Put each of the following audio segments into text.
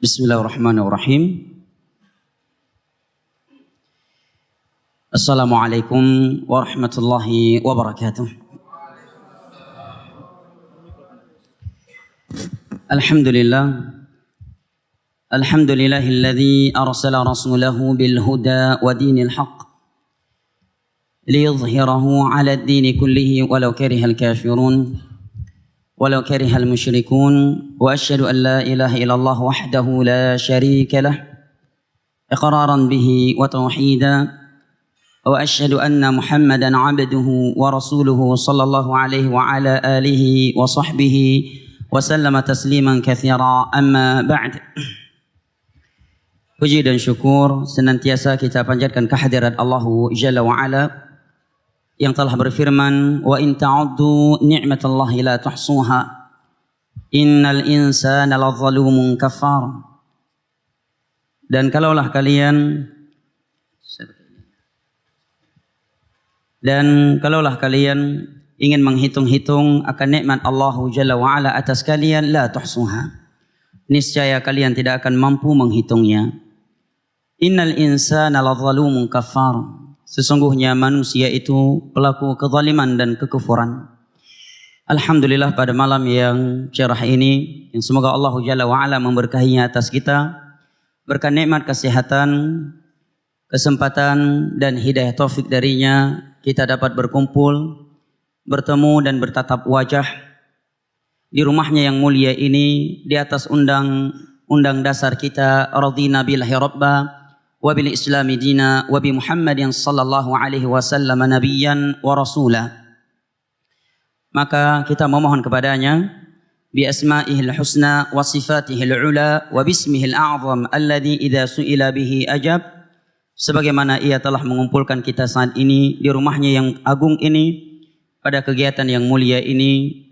Bismillahirrahmanirrahim. Assalamualaikum warahmatullahi wabarakatuh. Alhamdulillahilladzi arsala rasulahu bil huda wa dinil haqq liyudhhirahu 'ala ad-dini kullihi walau karihal kafirun. ولو كره المشركون وأشهد أن لا إله إلا الله وحده لا شريك له إقرارا به وتوحيدا وأشهد أن محمدا عبده ورسوله صلى الله عليه وعلى آله وصحبه وسلم تسليما كثيرا أما بعد. Puji dan syukur senantiasa kita panjatkan kehadirat Allah Jalla wa Ala yang telah berfirman, wa in ta'uddu ni'matallahi la tuhsuha innal insana ladzalumun kafar. Dan kalaulah kalian ingin menghitung-hitung akan nikmat Allah Jalla wa Ala atas kalian, la tuhsuha, niscaya kalian tidak akan mampu menghitungnya. Innal insana ladzalumun kafar, sesungguhnya manusia itu pelaku kezaliman dan kekufuran. Alhamdulillah, pada malam yang cerah ini, yang semoga Allah Jalla wa'ala memberkahinya atas kita, berkah nikmat kesehatan, kesempatan dan hidayah taufik darinya, kita dapat berkumpul, bertemu dan bertatap wajah di rumahnya yang mulia ini, di atas undang dasar kita, radina billahi rabba wa bil islami dina wa bi Muhammadin sallallahu alaihi wasallam nabiyyan wa rasula. Maka kita memohon kepadanya bi asma'ihil husna wa sifatihil ula wa bismihil a'zam alladhi idza su'ila bihi ajab, sebagaimana ia telah mengumpulkan kita saat ini di rumahnya yang agung ini, pada kegiatan yang mulia ini,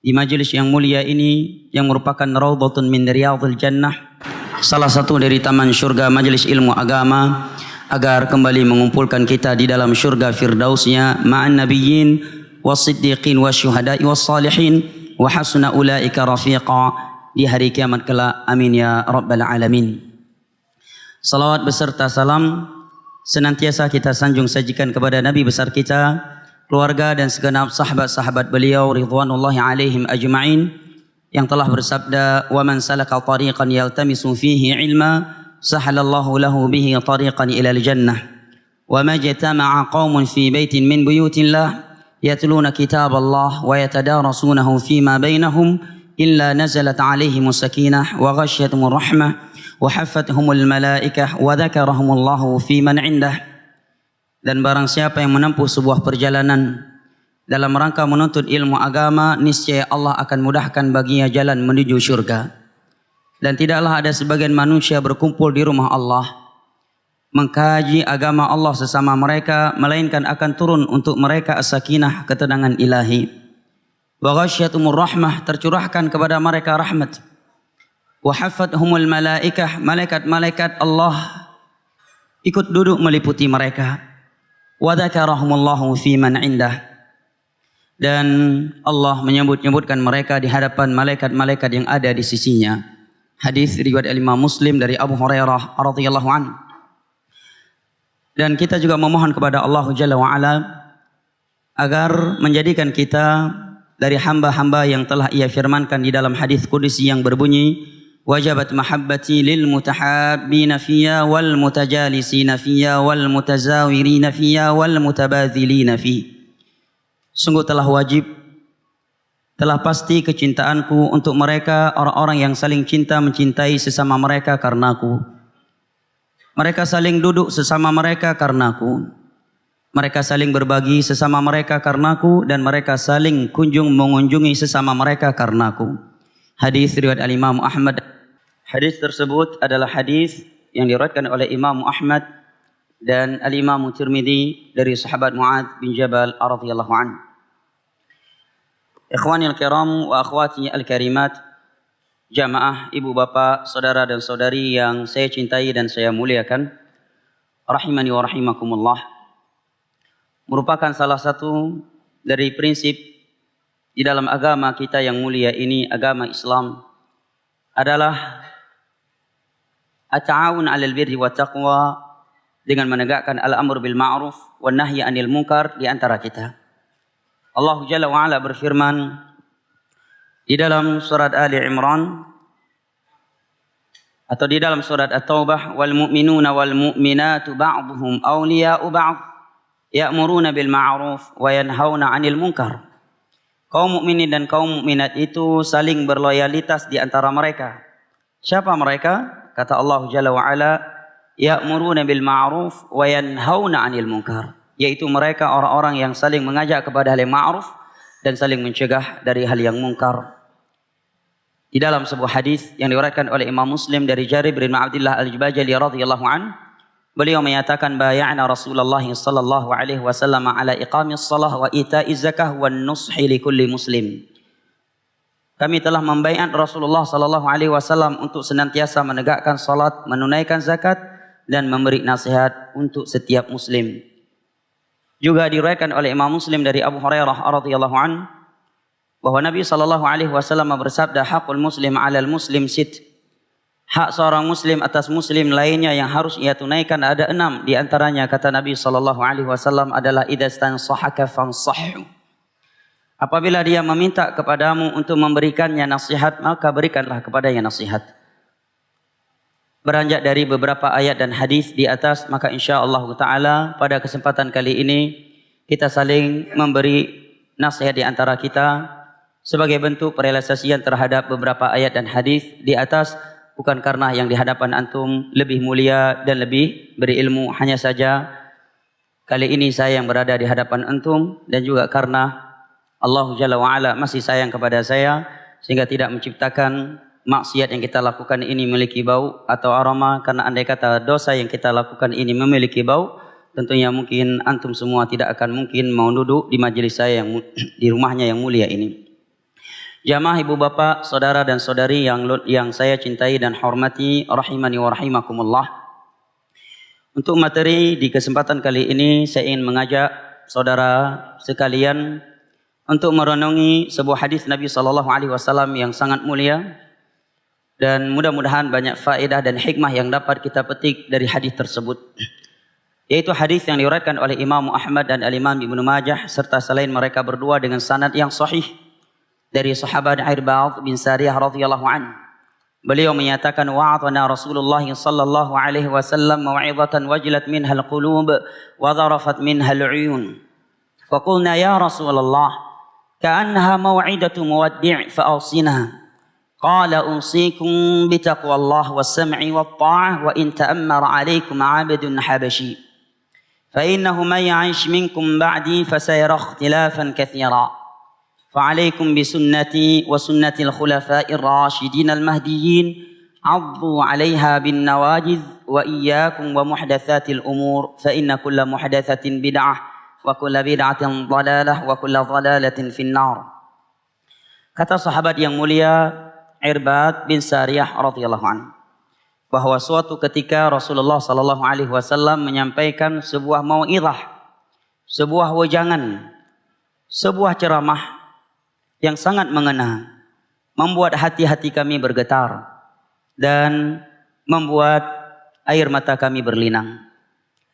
di majelis yang mulia ini, yang merupakan raudhatun min riyadhil jannah, salah satu dari taman syurga majelis ilmu agama, agar kembali mengumpulkan kita di dalam syurga firdausnya ma'an nabiyyin was-siddiqin wasyuhada'i was-salihin wa hasuna ulaika rafiqa di hari kiamat kelak. Amin ya rabbal alamin. Salawat beserta salam senantiasa kita sanjung sajikan kepada Nabi besar kita, keluarga dan segenap sahabat-sahabat beliau ridwanullahi alaihim ajma'in, yang telah bersabda, wa man salaka tariqan yaltamisu fihi ilma sahalallahu lahu bihi tariqan ila al-jannah wa ma jatama'a qaumun fi baitin min buyutillah yatluna kitaballah wa yatadarasunahu fima bainahum illa nazalat alaihimus sakinah wa ghasyiyatuhumur rahmah wa haffathumul malaikah wa dzakarahumullahu fi man 'indah. Dan barang siapa yang menempuh sebuah perjalanan dalam rangka menuntut ilmu agama, niscaya Allah akan mudahkan baginya jalan menuju syurga. Dan tidaklah ada sebagian manusia berkumpul di rumah Allah mengkaji agama Allah sesama mereka, melainkan akan turun untuk mereka as-sakinah, ketenangan ilahi. Wa ghasyiyatuhumur rahmah, tercurahkan kepada mereka rahmat. Wa haffathumul malaikah, malaikat-malaikat Allah ikut duduk meliputi mereka. Wa dzakarahumullahu fi man 'indah, dan Allah menyebut-nyebutkan mereka di hadapan malaikat-malaikat yang ada di sisinya. Hadis riwayat Imam Muslim dari Abu Hurairah radhiyallahu anhu. Dan kita juga memohon kepada Allah Jalla wa Ala agar menjadikan kita dari hamba-hamba yang telah Ia firmankan di dalam hadis qudsi yang berbunyi, wajabat mahabbati lil mutahabbina fiyya wal mutajalisina fiyya wal mutazawirina fiyya wal mutabadzilina fiyya. Sungguh telah wajib, telah pasti kecintaanku untuk mereka, orang-orang yang saling cinta mencintai sesama mereka karenaku. Mereka saling duduk sesama mereka karenaku. Mereka saling berbagi sesama mereka karenaku, dan mereka saling mengunjungi sesama mereka karenaku. Hadis riwayat Al-Imam Ahmad. Hadis tersebut adalah hadis yang diriwayatkan oleh Imam Ahmad dan Al-Imam Tirmidzi dari sahabat Muadz bin Jabal radhiyallahu anhu. Ikhwani al-kiram wa akhwati al-karimat, jamaah, ibu bapak, saudara dan saudari yang saya cintai dan saya muliakan, rahimani wa rahimakumullah. Merupakan salah satu dari prinsip di dalam agama kita yang mulia ini, agama Islam, adalah at-ta'awun 'alal birri wat taqwa, dengan menegakkan al-amr bil ma'ruf wan nahyi 'anil munkar di antara kita. Allah Jalla wa Ala berfirman di dalam surat Ali Imran atau di dalam surat At-Taubah, wal mu'minuna wal mu'minatu ba'dhum awliya'u ba'd ya'muruna bil ma'ruf wa yanhauna 'anil munkar. Kaum mukminin dan kaum mukminat itu saling berloyalitas di antara mereka. Siapa mereka? Kata Allah Jalla wa Ala, ya'muruna bil ma'ruf wa yanhauna 'anil munkar. Yaitu mereka orang-orang yang saling mengajak kepada hal yang ma'ruf dan saling mencegah dari hal yang munkar. Di dalam sebuah hadis yang diriwayatkan oleh Imam Muslim dari Jarir bin Abdullah Al-Bajali radhiyallahu an, beliau menyatakan bay'ana Rasulullah sallallahu alaihi wasallam ala iqamis shalah wa ita'iz zakah wan nushi likulli muslim. Kami telah membaiat Rasulullah sallallahu alaihi wasallam untuk senantiasa menegakkan salat, menunaikan zakat dan memberi nasihat untuk setiap muslim. Juga diriwayatkan oleh Imam Muslim dari Abu Hurairah radhiyallahu an bahwa Nabi sallallahu alaihi wasallam bersabda, haqqul muslim 'alal muslim sit. Hak seorang muslim atas muslim lainnya yang harus ia tunaikan ada 6. Di antaranya kata Nabi sallallahu alaihi wasallam adalah idastansahaka fansahhu. Apabila dia meminta kepadamu untuk memberikannya nasihat, maka berikanlah kepadanya nasihat. Beranjak dari beberapa ayat dan hadis di atas, maka insyaallah taala pada kesempatan kali ini kita saling memberi nasihat di antara kita sebagai bentuk perealisasian terhadap beberapa ayat dan hadis di atas, bukan karena yang di hadapan antum lebih mulia dan lebih berilmu, hanya saja kali ini saya yang berada di hadapan antum dan juga karena Allah Jalla wa Ala masih sayang kepada saya sehingga tidak menciptakan maksiat yang kita lakukan ini memiliki bau atau aroma. Karena andai kata dosa yang kita lakukan ini memiliki bau, tentunya mungkin antum semua tidak akan mungkin mau duduk di majelis saya yang di rumahnya yang mulia ini. Jamaah ibu bapak, saudara dan saudari yang saya cintai dan hormati, rahimani wa rahimakumullah. Untuk materi di kesempatan kali ini saya ingin mengajak saudara sekalian untuk merenungi sebuah hadis Nabi sallallahu alaihi wasallam yang sangat mulia, dan mudah-mudahan banyak faedah dan hikmah yang dapat kita petik dari hadis tersebut. Yaitu hadis yang diriwayatkan oleh Imam Ahmad dan Al-Imam Ibnu Majah serta selain mereka berdua dengan sanad yang sahih dari sahabat Irbad bin Sariyah radhiyallahu anhu. Beliau menyatakan, wa'atana Rasulullah sallallahu alaihi wasallam mau'izatan wajilat minha al-qulub wa dharafat minha al-uyun. Faqulna ya Rasulullah, ka'annaha mau'idatu muwaddi' fa'awsina. Qala usikum bitaqwallah was-sam'i wat-ta'ah wa in ta'ammara 'alaikum 'abdun habashi. Fa innahu man ya'ish minkum ba'di fasayara ikhtilafan katsira. فعليكم بسنتي وسنة الخلفاء الراشدين المهديين عضوا عليها بالنواجذ وإياكم ومحدثات الأمور فإن كل محدثة بدعة وكل بدعة ضلالة وكل ضلالة في النار. Kata sahabat yang mulia Irbad bin Sariyah radhiyallahu anhu bahwa suatu ketika Rasulullah sallallahu alaihi wasallam menyampaikan sebuah mau'izah, sebuah wejangan, sebuah ceramah yang sangat mengena, membuat hati-hati kami bergetar dan membuat air mata kami berlinang.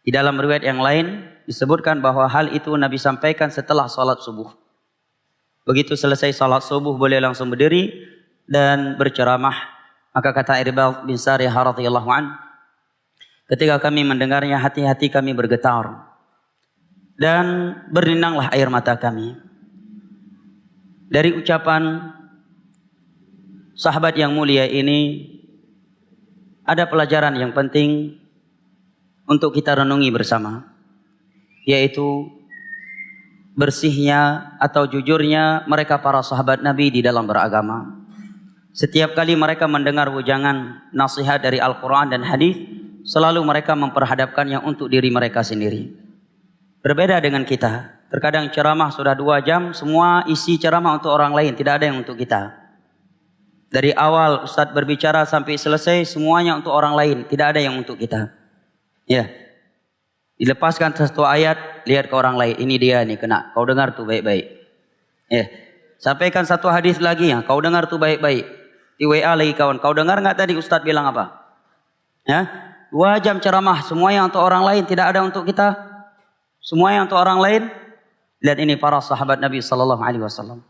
Di dalam riwayat yang lain disebutkan bahwa hal itu Nabi sampaikan setelah salat subuh. Begitu selesai salat subuh beliau langsung berdiri dan berceramah. Maka kata Irbad bin Sariyah radhiyallahu an, ketika kami mendengarnya hati-hati kami bergetar dan berlinanglah air mata kami. Dari ucapan sahabat yang mulia ini ada pelajaran yang penting untuk kita renungi bersama, yaitu bersihnya atau jujurnya mereka para sahabat Nabi di dalam beragama. Setiap kali mereka mendengar wejangan nasihat dari Al-Quran dan hadis, selalu mereka memperhadapkannya untuk diri mereka sendiri. Berbeda dengan kita. Terkadang ceramah sudah 2 jam, semua isi ceramah untuk orang lain, tidak ada yang untuk kita. Dari awal Ustadz berbicara sampai selesai, semuanya untuk orang lain, tidak ada yang untuk kita. Ya, dilepaskan satu ayat, lihat ke orang lain, ini dia nih kena, kau dengar tuh baik-baik. Ya, sampaikan satu hadis lagi ya, kau dengar tuh baik-baik. Di WA lagi kawan, kau dengar nggak tadi Ustadz bilang apa? Ya, 2 jam ceramah, semuanya untuk orang lain, tidak ada untuk kita. Semuanya untuk orang lain. Lihat ini para sahabat Nabi sallallahu alaihi wasallam.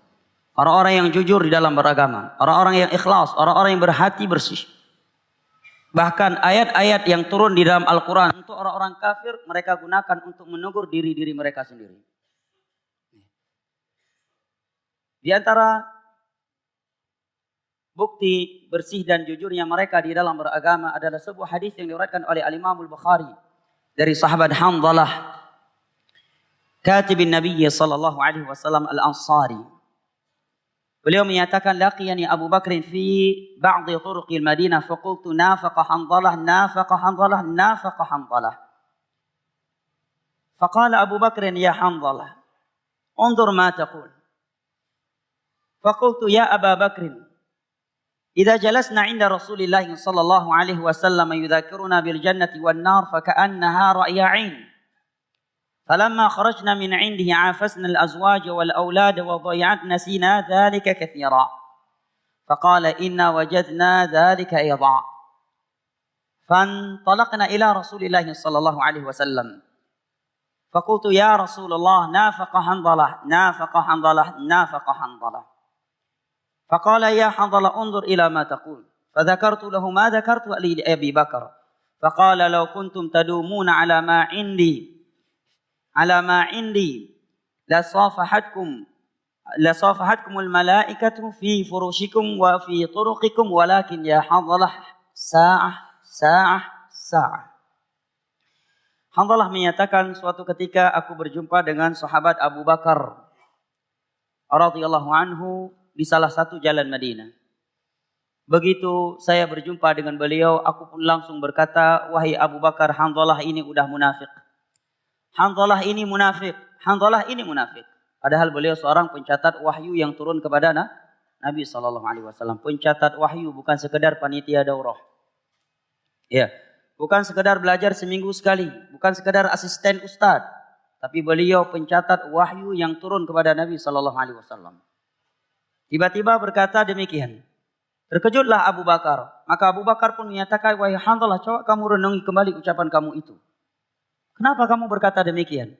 Orang-orang yang jujur di dalam beragama, orang-orang yang ikhlas, orang-orang yang berhati bersih. Bahkan ayat-ayat yang turun di dalam Al-Quran untuk orang-orang kafir, mereka gunakan untuk menegur diri-diri mereka sendiri. Di antara bukti bersih dan jujurnya mereka di dalam beragama adalah sebuah hadis yang diriwayatkan oleh Al-Imam Al-Bukhari dari sahabat Hanzalah, katibin Nabi sallallahu alaihi wasallam Al-Ansari. Beliau menyatakan, laqiyani Abu Bakr fi ba'd turuqil Madinah faqultu nafaqa Hanzalah nafaqa Hanzalah nafaqa Hanzalah. Faqala Abu Bakr ya Hanzalah unzur ma taqul. Faqultu ya Aba Bakr idza jalasna 'inda Rasulillah sallallahu alaihi wasallam yudzakkiruna bil jannati wan nar faka'annaha ra'ya 'ain. فلما خرجنا من عنده عافسنا الأزواج والأولاد وضيعتنا نسينا ذلك كثيرا فقال إنا وجدنا ذلك أيضا فانطلقنا إلى رسول الله صلى الله عليه وسلم فقلت يا رسول الله نافق حنظلة نافق حنظلة نافق حنظلة فقال يا حنظلة انظر إلى ما تقول فذكرت له ما ذكرت لأبي بكر فقال لو كنتم تدومون على ما عندي لصافحتكم الملائكة في فرشكم وفي طرقكم ولكن يا حنظلة ساعة. Hanzalah menyatakan, suatu ketika aku berjumpa dengan sahabat Abu Bakar radhiyallahu anhu di salah satu jalan Madinah. Begitu saya berjumpa dengan beliau, aku pun langsung berkata, wahai Abu Bakar, Hanzalah ini udah munafik. Hanzalah ini munafik, Hanzalah ini munafik. Padahal beliau seorang pencatat wahyu yang turun kepada Nabi SAW. Pencatat wahyu, bukan sekedar panitia daurah. Ya, bukan sekedar belajar seminggu sekali, bukan sekedar asisten ustadz, tapi beliau pencatat wahyu yang turun kepada Nabi SAW. Tiba-tiba berkata demikian. Terkejutlah Abu Bakar. Maka Abu Bakar pun menyatakan, wahai Hanzalah, coba kamu renungi kembali ucapan kamu itu. Kenapa kamu berkata demikian?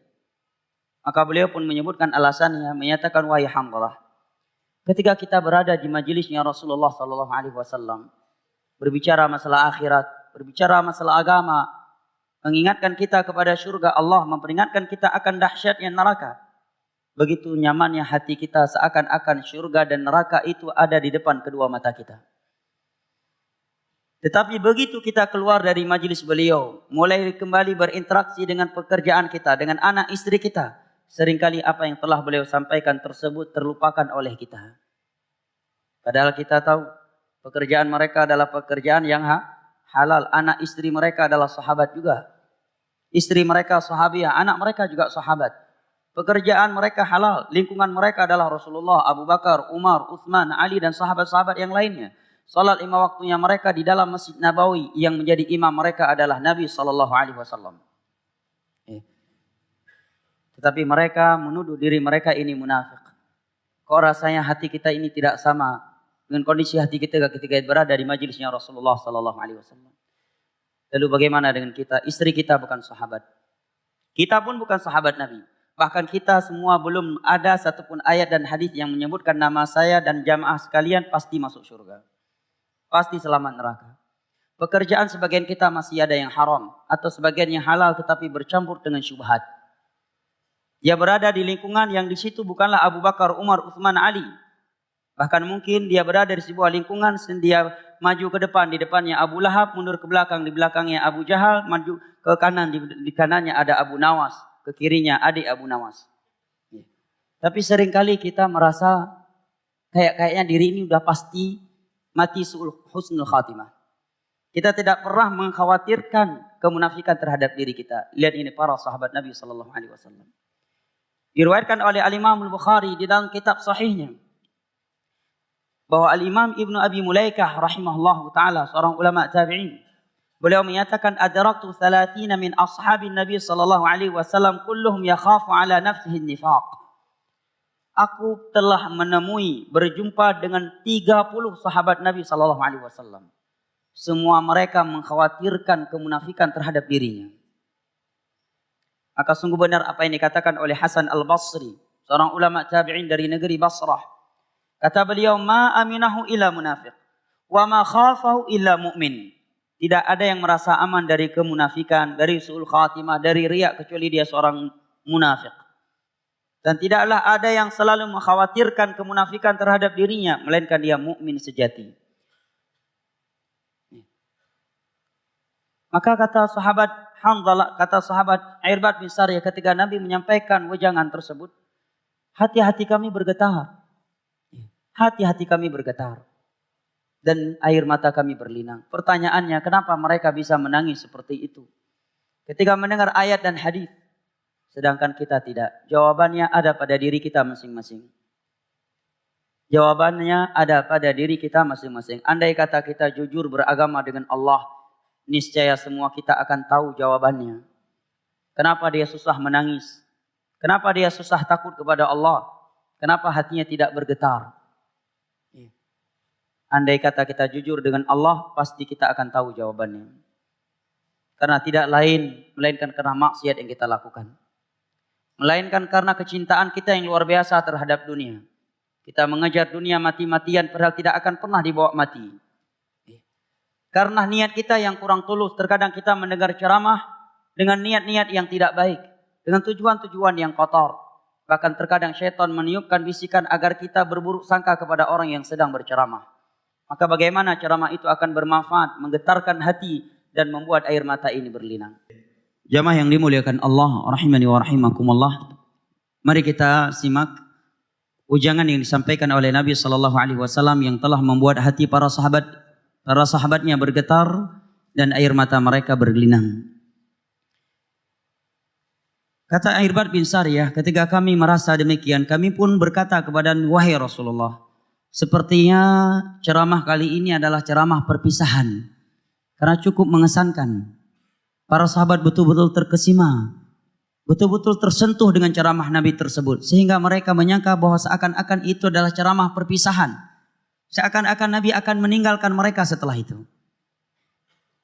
Maka beliau pun menyebutkan alasannya, menyatakan, wahai Hanzalah, ketika kita berada di majelisnya Rasulullah SAW, berbicara masalah akhirat, berbicara masalah agama, mengingatkan kita kepada surga Allah, memperingatkan kita akan dahsyatnya neraka. Begitu nyamannya hati kita, seakan-akan surga dan neraka itu ada di depan kedua mata kita. Tetapi begitu kita keluar dari majelis beliau, mulai kembali berinteraksi dengan pekerjaan kita, dengan anak istri kita, seringkali apa yang telah beliau sampaikan tersebut terlupakan oleh kita. Padahal kita tahu pekerjaan mereka adalah pekerjaan yang halal. Anak istri mereka adalah sahabat juga. Istri mereka sahabiah, anak mereka juga sahabat. Pekerjaan mereka halal, lingkungan mereka adalah Rasulullah, Abu Bakar, Umar, Uthman, Ali dan sahabat-sahabat yang lainnya. Salat 5 waktunya mereka di dalam Masjid Nabawi, yang menjadi imam mereka adalah Nabi SAW. Tetapi mereka menuduh diri mereka ini munafik. Kok rasanya hati kita ini tidak sama dengan kondisi hati kita ketika berada di majelisnya Rasulullah SAW. Lalu bagaimana dengan kita? Istri kita bukan sahabat. Kita pun bukan sahabat Nabi. Bahkan kita semua belum ada satupun ayat dan hadis yang menyebutkan nama saya dan jamaah sekalian pasti masuk surga. Pasti selamat neraka. Pekerjaan sebagian kita masih ada yang haram atau sebagian yang halal tetapi bercampur dengan syubhat. Dia berada di lingkungan yang di situ bukanlah Abu Bakar, Umar, Uthman, Ali. Bahkan mungkin dia berada di sebuah lingkungan, dia maju ke depan, di depannya Abu Lahab, mundur ke belakang, di belakangnya Abu Jahal, maju ke kanan, di kanannya ada Abu Nawas, ke kirinya adik Abu Nawas. Tapi seringkali kita merasa kayaknya diri ini udah pasti mati husnul khatimah. Kita tidak pernah mengkhawatirkan kemunafikan terhadap diri kita. Lihat ini para sahabat Nabi SAW. Diriwayatkan oleh Al-Imam Al-Bukhari di dalam kitab sahihnya, bahwa Al-Imam Ibnu Abi Mulaikah rahimahullah ta'ala, seorang ulama tabi'in, beliau menyatakan, adraktu 30 min ashabin Nabi SAW kulluhum yakhafu ala nafsihi nifaq. Aku telah menemui, berjumpa dengan 30 sahabat Nabi SAW. semua mereka mengkhawatirkan kemunafikan terhadap dirinya. Maka sungguh benar apa yang dikatakan oleh Hasan al-Basri, seorang ulama tabi'in dari negeri Basrah. Kata beliau, ma aminahu illa munafiq, wa ma khafahu illa mu'min. Tidak ada yang merasa aman dari kemunafikan, dari su'ul khatimah, dari riya, kecuali dia seorang munafik. Dan tidaklah ada yang selalu mengkhawatirkan kemunafikan terhadap dirinya, melainkan dia mukmin sejati. Maka kata sahabat Hanzalah, kata sahabat Irbad bin Sariyah ketika Nabi menyampaikan wejangan tersebut, hati-hati kami bergetar. Hati-hati kami bergetar. Dan air mata kami berlinang. Pertanyaannya, kenapa mereka bisa menangis seperti itu ketika mendengar ayat dan hadis, sedangkan kita tidak? Jawabannya ada pada diri kita masing-masing. Jawabannya ada pada diri kita masing-masing. Andai kata kita jujur beragama dengan Allah, niscaya semua kita akan tahu jawabannya. Kenapa dia susah menangis? Kenapa dia susah takut kepada Allah? Kenapa hatinya tidak bergetar? Andai kata kita jujur dengan Allah, pasti kita akan tahu jawabannya. Karena tidak lain, melainkan karena maksiat yang kita lakukan. Melainkan karena kecintaan kita yang luar biasa terhadap dunia. Kita mengejar dunia mati-matian, padahal tidak akan pernah dibawa mati. Karena niat kita yang kurang tulus, terkadang kita mendengar ceramah dengan niat-niat yang tidak baik. Dengan tujuan-tujuan yang kotor. Bahkan terkadang syaitan meniupkan bisikan agar kita berburuk sangka kepada orang yang sedang berceramah. Maka bagaimana ceramah itu akan bermanfaat, menggetarkan hati dan membuat air mata ini berlinang. Jamaah yang dimuliakan Allah, rahimani wa rahimakumullah. Mari kita simak ujangan yang disampaikan oleh Nabi SAW yang telah membuat hati para sahabatnya bergetar dan air mata mereka berlinang. Kata Irbad bin Sariyah, ketika kami merasa demikian, kami pun berkata kepada wahai Rasulullah, sepertinya ceramah kali ini adalah ceramah perpisahan. Karena cukup mengesankan. Para sahabat betul-betul terkesima. Betul-betul tersentuh dengan ceramah Nabi tersebut. Sehingga mereka menyangka bahwa seakan-akan itu adalah ceramah perpisahan. Seakan-akan Nabi akan meninggalkan mereka setelah itu.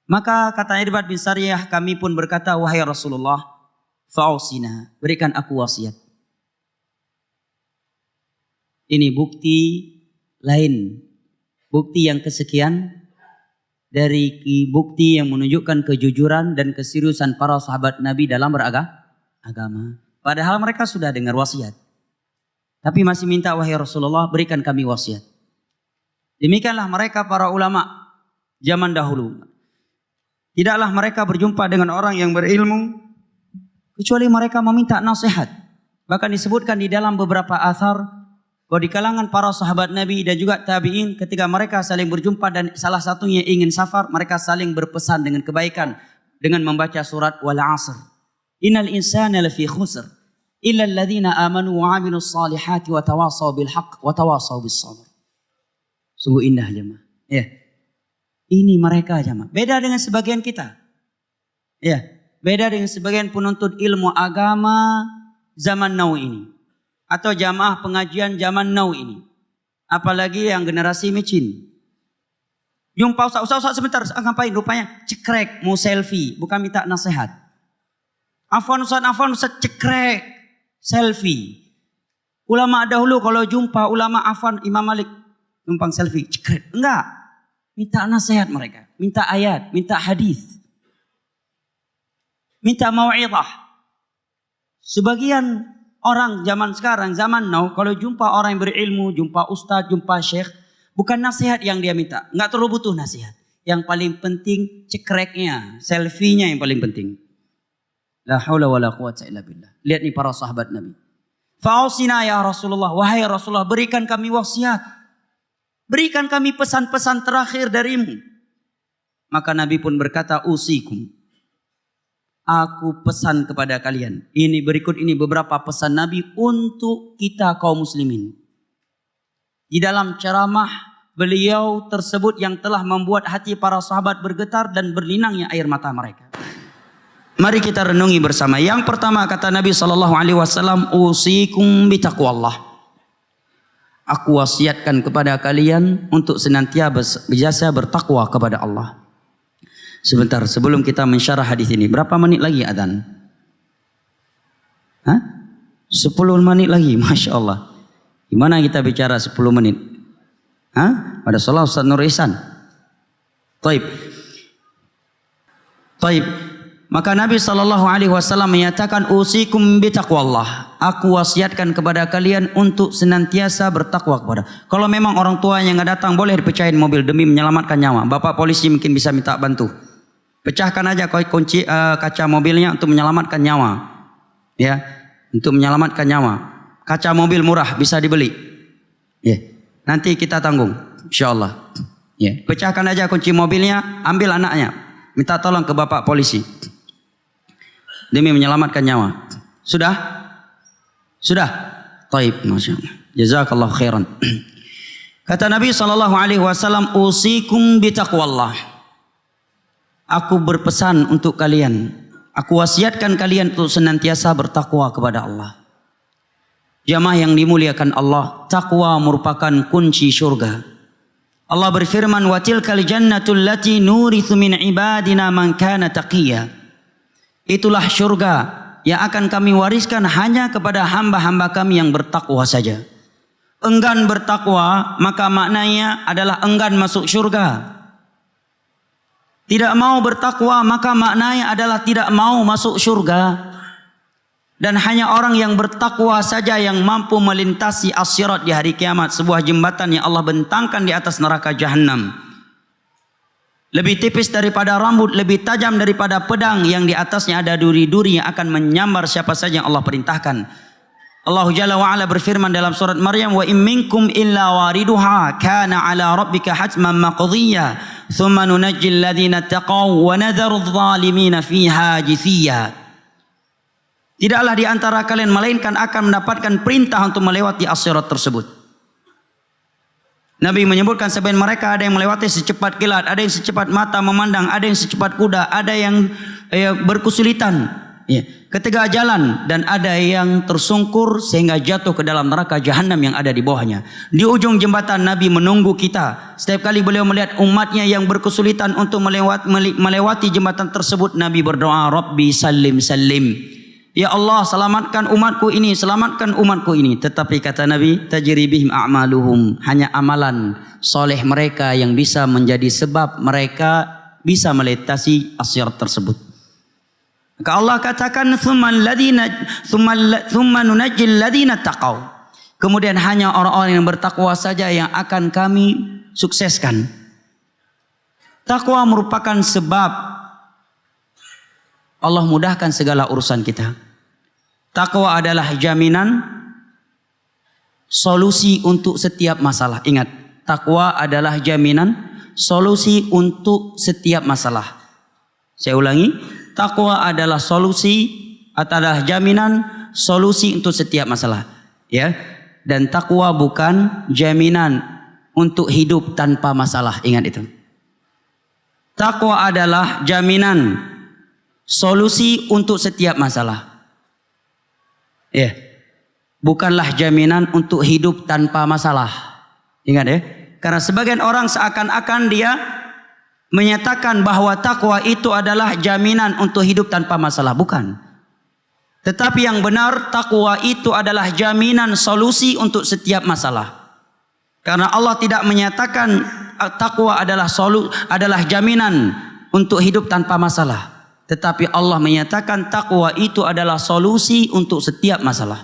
Maka kata Irbad bin Sariyah, kami pun berkata, wahai Rasulullah, fa'usina, berikan aku wasiat. Ini bukti lain, bukti yang kesekian dari bukti yang menunjukkan kejujuran dan keseriusan para sahabat Nabi dalam beragama. Padahal mereka sudah dengar wasiat, tapi masih minta, wahai Rasulullah, berikan kami wasiat. Demikianlah mereka para ulama zaman dahulu. Tidaklah mereka berjumpa dengan orang yang berilmu kecuali mereka meminta nasihat. Bahkan disebutkan di dalam beberapa athar bahwa di kalangan para sahabat Nabi dan juga tabi'in, ketika mereka saling berjumpa dan salah satunya ingin safar, mereka saling berpesan dengan kebaikan dengan membaca surat wal 'asr. Innal insana lafi khusr illa alladhina amanu wa 'amilus salihati wa tawasaw bil haqq wa tawasaw bis sabr. Sungguh indah jemaah. Ya. Ini mereka jemaah. Beda dengan sebagian kita. Ya, beda dengan sebagian penuntut ilmu agama zaman now ini. Atau jamaah pengajian zaman now ini. Apalagi yang generasi micin. Jumpa Ustaz sebentar, ngapain? Rupanya cekrek, mau selfie, bukan minta nasihat. Afwan Ustaz, cekrek, selfie. Ulama dahulu kalau jumpa ulama Afwan, Imam Malik, numpang selfie, cekrek. Enggak, minta nasihat mereka. Minta ayat, minta hadis. Minta mau'izah. Sebagian orang zaman sekarang, zaman now, kalau jumpa orang yang berilmu, jumpa ustaz, jumpa syekh, bukan nasihat yang dia minta. Enggak terlalu butuh nasihat. Yang paling penting cekreknya, selfie-nya yang paling penting. La haula wala quwwata illa billah. Lihat nih para sahabat Nabi. Fa'usina ya Rasulullah, wahai Rasulullah, berikan kami wasiat. Berikan kami pesan-pesan terakhir darimu. Maka Nabi pun berkata, usikum. Aku pesan kepada kalian. Berikut ini beberapa pesan Nabi untuk kita kaum muslimin. Di dalam ceramah beliau tersebut yang telah membuat hati para sahabat bergetar dan berlinangnya air mata mereka. Mari kita renungi bersama. Yang pertama kata Nabi SAW, usikum bitaqwallah. Aku wasiatkan kepada kalian untuk senantiasa bertakwa kepada Allah. Sebentar, sebelum kita mensyarah hadis ini, berapa menit lagi adzan? 10 menit lagi, Masya Allah. Gimana kita bicara 10 menit? Pada salat Ustaz Nur Ihsan. Taib. Maka Nabi SAW menyatakan, usikum bitaqwallah. Aku wasiatkan kepada kalian untuk senantiasa bertakwa kepada. Kalau memang orang tua yang nggak datang, boleh dipecahin mobil demi menyelamatkan nyawa. Bapak polisi mungkin bisa minta bantu. Pecahkan aja kunci kaca mobilnya untuk menyelamatkan nyawa. Ya, untuk menyelamatkan nyawa. Kaca mobil murah bisa dibeli. Ya, nanti kita tanggung, insyaallah. Ya, pecahkan aja kunci mobilnya, ambil anaknya, minta tolong ke bapak polisi demi menyelamatkan nyawa. Sudah? Taib, Masya Allah. Jazakallah khairan. Kata Nabi SAW, usikum bitaqwallah. Aku berpesan untuk kalian, aku wasiatkan kalian untuk senantiasa bertakwa kepada Allah. Jamaah yang dimuliakan Allah, takwa merupakan kunci surga. Allah berfirman, wa tilkal jannatul lati nurithu min ibadina man kana taqiyya. Itulah surga yang akan kami wariskan hanya kepada hamba-hamba kami yang bertakwa saja. Enggan bertakwa, maka maknanya adalah enggan masuk surga. Tidak mau bertakwa, maka maknanya adalah tidak mau masuk surga. Dan hanya orang yang bertakwa saja yang mampu melintasi as-sirat di hari kiamat, sebuah jembatan yang Allah bentangkan di atas neraka Jahannam. Lebih tipis daripada rambut, lebih tajam daripada pedang, yang di atasnya ada duri-duri yang akan menyambar siapa saja yang Allah perintahkan. Allah Jalla wa Ala berfirman dalam surat Maryam, wa in minkum illa wariduha kana ala rabbika hatman maqdiyya thumma nunajjil ladzina taqaw wa nadharu adh-dhalimina fiha jithiya. Tidaklah di antara kalian melainkan akan mendapatkan perintah untuk melewati as-sirat tersebut. Nabi menyebutkan sebagian mereka ada yang melewati secepat kilat, ada yang secepat mata memandang, ada yang secepat kuda, ada yang berkesulitan ketika jalan, dan ada yang tersungkur sehingga jatuh ke dalam neraka Jahannam yang ada di bawahnya. Di ujung jembatan Nabi menunggu kita. Setiap kali beliau melihat umatnya yang berkesulitan untuk melewati jembatan tersebut, Nabi berdoa, Rabbi salim salim. Ya Allah, selamatkan umatku ini, selamatkan umatku ini. Tetapi kata Nabi, tajri bihim a'maluhum, hanya amalan soleh mereka yang bisa menjadi sebab mereka bisa melintasi as-sirat tersebut. Maka Allah katakan, thumma nunajjil ladzina taqaw. Kemudian hanya orang-orang yang bertakwa saja yang akan kami sukseskan. Takwa merupakan sebab Allah mudahkan segala urusan kita. Takwa adalah jaminan solusi untuk setiap masalah. Ingat, takwa adalah jaminan solusi untuk setiap masalah. Saya ulangi, takwa adalah jaminan solusi untuk setiap masalah. Ya, dan takwa bukan jaminan untuk hidup tanpa masalah. Ingat itu. Takwa adalah jaminan solusi untuk setiap masalah. Ya, bukanlah jaminan untuk hidup tanpa masalah. Ingat ya, karena sebagian orang seakan-akan dia menyatakan bahwa takwa itu adalah jaminan untuk hidup tanpa masalah. Bukan. Tetapi yang benar, takwa itu adalah jaminan solusi untuk setiap masalah. Karena Allah tidak menyatakan takwa adalah jaminan untuk hidup tanpa masalah. Tetapi Allah menyatakan takwa itu adalah solusi untuk setiap masalah.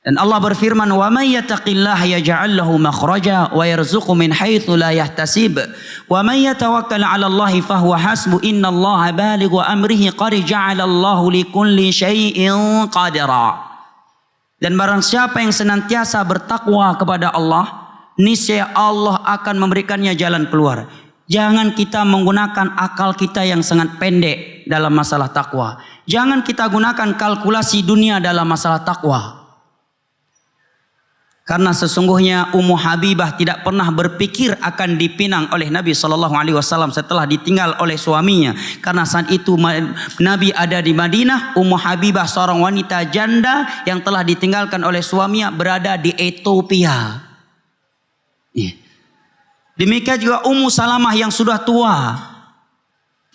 Dan Allah berfirman, "Wa may yattaqillaha yaj'al lahu makhraja wa yarzuqhu min haitsu la yahtasib. Wa may yatawakkal 'ala Allahi fahuwa hasbuh. Innallaha balighu amrihi qad ja'ala Allahu likulli syai'in qadira." Dan barang siapa yang senantiasa bertakwa kepada Allah, niscaya Allah akan memberikannya jalan keluar. Jangan kita menggunakan akal kita yang sangat pendek dalam masalah takwa. Jangan kita gunakan kalkulasi dunia dalam masalah takwa. Karena sesungguhnya Ummu Habibah tidak pernah berpikir akan dipinang oleh Nabi SAW setelah ditinggal oleh suaminya. Karena saat itu Nabi ada di Madinah, Ummu Habibah seorang wanita janda yang telah ditinggalkan oleh suaminya berada di Ethiopia. Demikian juga Ummu Salamah yang sudah tua.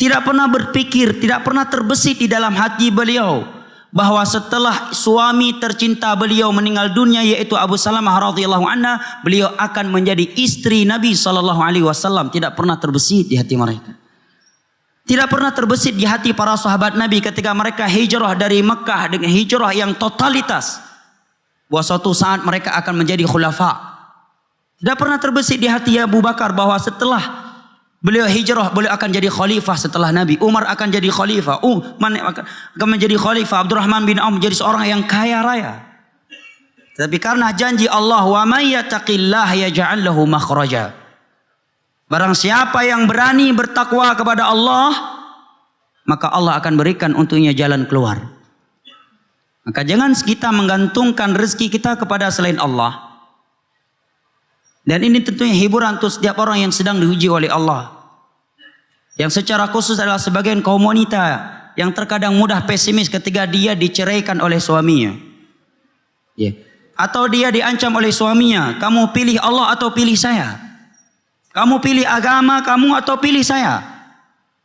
Tidak pernah berpikir, tidak pernah terbesit di dalam hati beliau bahwa setelah suami tercinta beliau meninggal dunia yaitu Abu Salamah radhiyallahu anha, beliau akan menjadi istri Nabi sallallahu alaihi wasallam. Tidak pernah terbesit di hati mereka. Tidak pernah terbesit di hati para sahabat Nabi ketika mereka hijrah dari Mekah dengan hijrah yang totalitas, bahwa suatu saat mereka akan menjadi khulafa. Tidak pernah terbesit di hati Abu Bakar bahwa setelah beliau hijrah, beliau akan jadi khalifah setelah Nabi. Umar akan jadi khalifah. Akan menjadi khalifah. Abdurrahman bin Auf menjadi seorang yang kaya raya. Tapi karena janji Allah, wa may yattaqillaha yaj'al lahu makhraja. Barang siapa yang berani bertakwa kepada Allah, maka Allah akan berikan untuknya jalan keluar. Maka jangan kita menggantungkan rezeki kita kepada selain Allah. Dan ini tentunya hiburan untuk setiap orang yang sedang diuji oleh Allah. Yang secara khusus adalah sebagian kaum wanita yang terkadang mudah pesimis ketika dia diceraikan oleh suaminya. Atau dia diancam oleh suaminya, kamu pilih Allah atau pilih saya? Kamu pilih agama kamu atau pilih saya?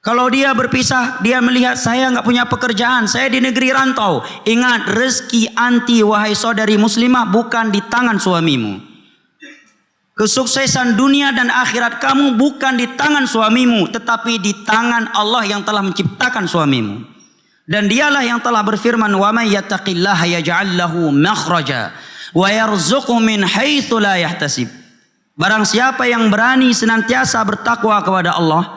Kalau dia berpisah, dia melihat saya nggak punya pekerjaan, saya di negeri rantau. Ingat, rezeki anti wahai saudari muslimah bukan di tangan suamimu. Kesuksesan dunia dan akhirat kamu bukan di tangan suamimu, tetapi di tangan Allah yang telah menciptakan suamimu. Dan dialah yang telah berfirman, wa may yattaqillaha yaj'al lahu makhraja wa yarzuqhu min haitsu la yahtasib. Barang siapa yang berani senantiasa bertakwa kepada Allah,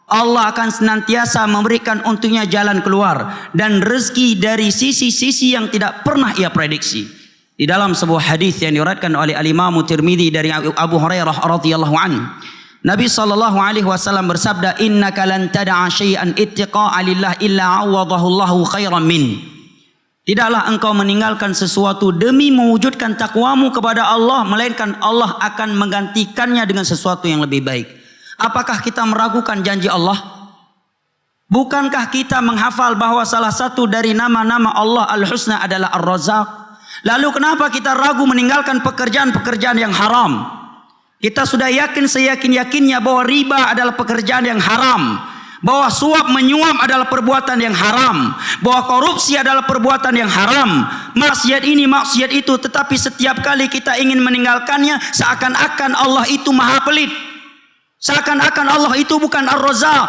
Allah akan senantiasa memberikan untuknya jalan keluar dan rezeki dari sisi-sisi yang tidak pernah ia prediksi. Di dalam sebuah hadis yang diriwayatkan oleh Al-Imam Tirmidzi dari Abu Hurairah radhiyallahu anhu, Nabi sallallahu alaihi wasallam bersabda, innaka lan tad'a syai'an ittiqa'a lillah illa 'awadahu Allahu khairan min. Tidaklah engkau meninggalkan sesuatu demi mewujudkan takwamu kepada Allah, melainkan Allah akan menggantikannya dengan sesuatu yang lebih baik. Apakah kita meragukan janji Allah? Bukankah kita menghafal bahwa salah satu dari nama-nama Allah Al-Husna adalah Ar-Razzaq? Lalu kenapa kita ragu meninggalkan pekerjaan-pekerjaan yang haram? Kita sudah yakin seyakin-yakinnya bahwa riba adalah pekerjaan yang haram, bahwa suap menyuap adalah perbuatan yang haram, bahwa korupsi adalah perbuatan yang haram, maksiat ini maksiat itu, tetapi setiap kali kita ingin meninggalkannya seakan-akan Allah itu maha pelit, seakan-akan Allah itu bukan Ar-Razzaq,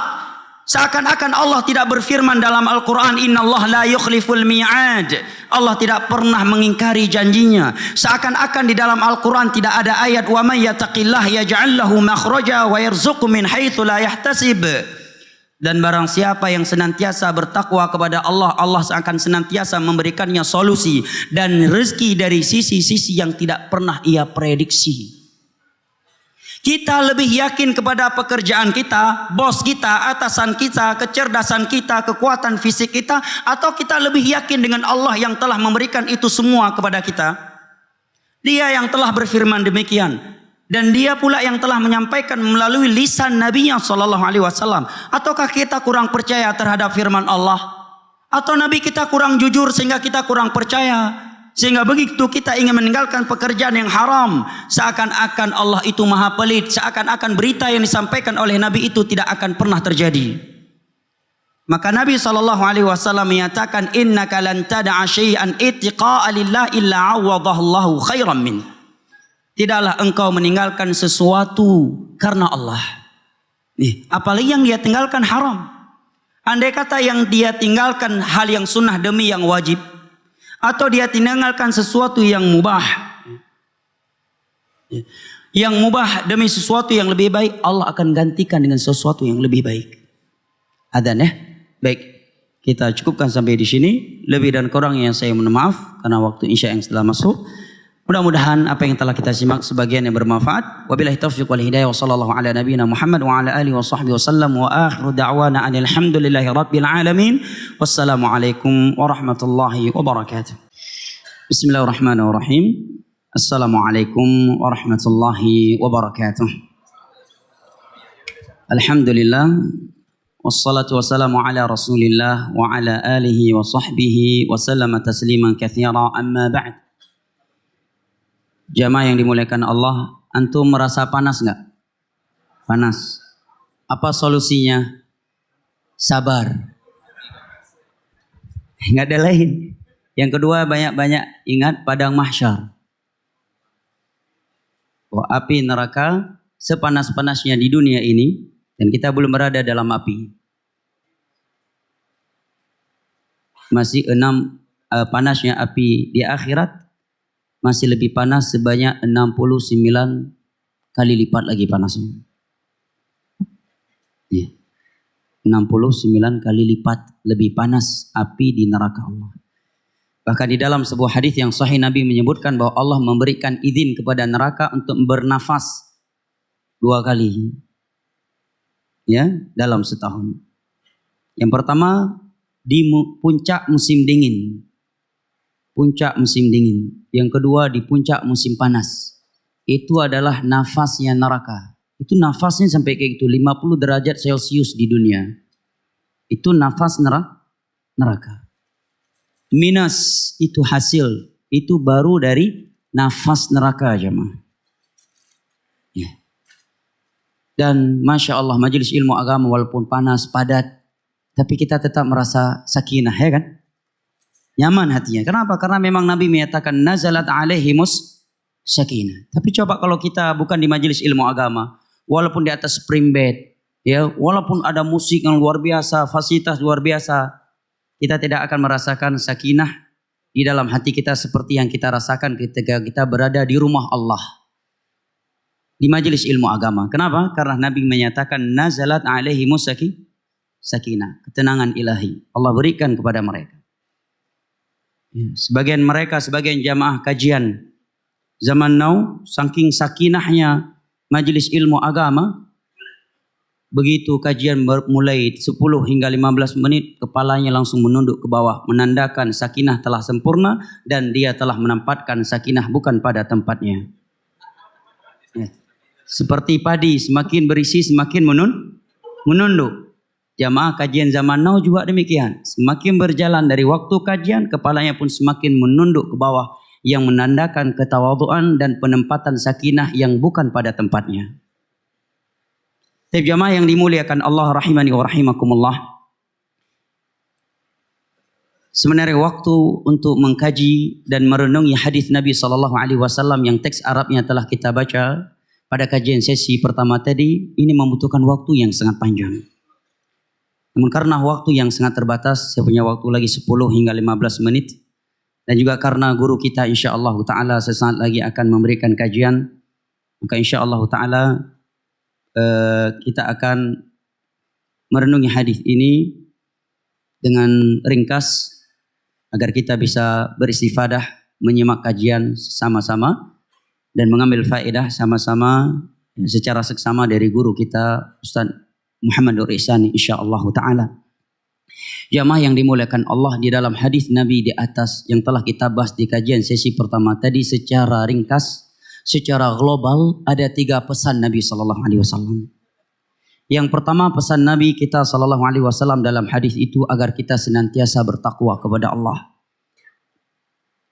seakan-akan Allah tidak berfirman dalam Al-Quran, innallaha la yukhliful mi'ad, Allah tidak pernah mengingkari janjinya. Seakan-akan di dalam Al-Quran tidak ada ayat wa may yattaqillaha yaj'al lahu makhraja wa yarzuqhu min haitsu la yahtasib. Dan barang siapa yang senantiasa bertakwa kepada Allah, Allah akan senantiasa memberikannya solusi dan rezeki dari sisi-sisi yang tidak pernah ia prediksi. Kita lebih yakin kepada pekerjaan kita, bos kita, atasan kita, kecerdasan kita, kekuatan fisik kita, atau kita lebih yakin dengan Allah yang telah memberikan itu semua kepada kita? Dia yang telah berfirman demikian. Dan dia pula yang telah menyampaikan melalui lisan Nabi-Nya sallallahu alaihi wasallam. Ataukah kita kurang percaya terhadap firman Allah? Atau Nabi kita kurang jujur sehingga kita kurang percaya? Sehingga begitu kita ingin meninggalkan pekerjaan yang haram, seakan-akan Allah itu maha pelit, seakan-akan berita yang disampaikan oleh Nabi itu tidak akan pernah terjadi. Maka Nabi sallallahu alaihi wasallam menyatakan, innaka lan tad'a syai'an ittiqa'a lillah illa 'awadahu Allahu khairan min. Tidaklah engkau meninggalkan sesuatu karena Allah. Apalagi yang dia tinggalkan haram. Andai kata yang dia tinggalkan hal yang sunnah demi yang wajib, atau dia tinggalkan sesuatu yang mubah, yang mubah demi sesuatu yang lebih baik, Allah akan gantikan dengan sesuatu yang lebih baik. Adzan ya? Baik, kita cukupkan sampai di sini. Lebih dan kurang yang saya mohon maaf karena waktu Isya yang setelah masuk. Mudah-mudahan apa yang telah kita simak sebagian yang bermanfaat. Wabillahi taufiq wal hidayah wa sallallahu ala nabiyyina Muhammad wa ala alihi wa sahbihi wasallam wa akhiru da'wana anil hamdulillahi rabbil alamin. Wassalamu alaikum warahmatullahi wabarakatuh. Bismillahirrahmanirrahim. Assalamualaikum warahmatullahi wabarakatuh. Alhamdulillah wassalatu wassalamu ala Rasulillah wa ala alihi wa sahbihi wa sallama tasliman katsira, amma ba'd. Jamaah yang dimuliakan Allah, antum merasa panas enggak? Panas. Apa solusinya? sabar. Nggak ada lain. Yang kedua, banyak-banyak ingat padang mahsyar. Bahwa api neraka sepanas-panasnya di dunia ini, dan kita belum berada dalam api. Masih panasnya api di akhirat, masih lebih panas sebanyak 69 kali lipat lagi panasnya. Ya. 69 kali lipat lebih panas api di neraka Allah. Bahkan di dalam sebuah hadis yang sahih Nabi menyebutkan bahwa Allah memberikan izin kepada neraka untuk bernafas 2 kali. Ya, dalam setahun. Yang pertama di puncak musim dingin. Puncak musim dingin. Yang kedua di puncak musim panas. Itu adalah nafasnya neraka. Itu nafasnya sampai kayak gitu 50 derajat Celcius di dunia. Itu nafas neraka. Minus itu hasil, itu baru dari nafas neraka jemaah. Ya. Dan Masya Allah majelis ilmu agama walaupun panas, padat, tapi kita tetap merasa sakinah, ya kan? Nyaman hatinya. Kenapa? Karena memang Nabi menyatakan nazalat alaihimus sakinah. Tapi coba kalau kita bukan di majelis ilmu agama, walaupun di atas spring bed, ya, walaupun ada musik yang luar biasa, fasilitas luar biasa, kita tidak akan merasakan sakinah di dalam hati kita seperti yang kita rasakan ketika kita berada di rumah Allah. Di majelis ilmu agama. Kenapa? Karena Nabi menyatakan nazalat alaihimus sakinah. Ketenangan ilahi. Allah berikan kepada mereka. Sebagian jamaah kajian zaman now, saking sakinahnya majelis ilmu agama, begitu kajian mulai 10 hingga 15 menit, kepalanya langsung menunduk ke bawah, menandakan sakinah telah sempurna dan dia telah menempatkan sakinah bukan pada tempatnya. Ya. Seperti padi, semakin berisi semakin menunduk. Jamaah kajian zaman now juga demikian. Semakin berjalan dari waktu kajian, kepalanya pun semakin menunduk ke bawah, yang menandakan ketawadhuan dan penempatan sakinah yang bukan pada tempatnya. Tapi jamaah yang dimuliakan Allah rahimani wa rahimakumullah. Sebenarnya waktu untuk mengkaji dan merenungi hadis Nabi SAW yang teks Arabnya telah kita baca pada kajian sesi pertama tadi, ini membutuhkan waktu yang sangat panjang. Namun karena waktu yang sangat terbatas, saya punya waktu lagi 10 hingga 15 menit. Dan juga karena guru kita insyaAllah ta'ala sesaat lagi akan memberikan kajian, maka insyaAllah ta'ala kita akan merenungi hadis ini dengan ringkas agar kita bisa beristifadah, menyimak kajian sama-sama dan mengambil faedah sama-sama secara seksama dari guru kita Ustaz Muhammad Nur Ihsani insyaallah taala. Jamaah yang dimuliakan Allah, di dalam hadis Nabi di atas yang telah kita bahas di kajian sesi pertama tadi secara ringkas, secara global ada 3 pesan Nabi sallallahu alaihi wasallam. Yang pertama, pesan Nabi kita sallallahu alaihi wasallam dalam hadis itu agar kita senantiasa bertakwa kepada Allah.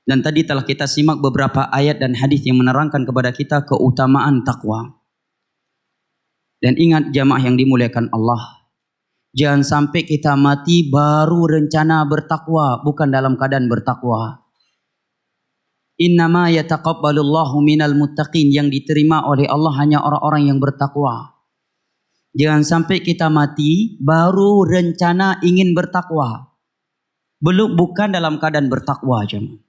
Dan tadi telah kita simak beberapa ayat dan hadis yang menerangkan kepada kita keutamaan takwa. Dan ingat jamaah yang dimuliakan Allah, jangan sampai kita mati baru rencana bertakwa, bukan dalam keadaan bertakwa. Innama yataqabbalullahu minal muttaqin, yang diterima oleh Allah hanya orang-orang yang bertakwa. Jangan sampai kita mati baru rencana ingin bertakwa. Bukan dalam keadaan bertakwa jemaah.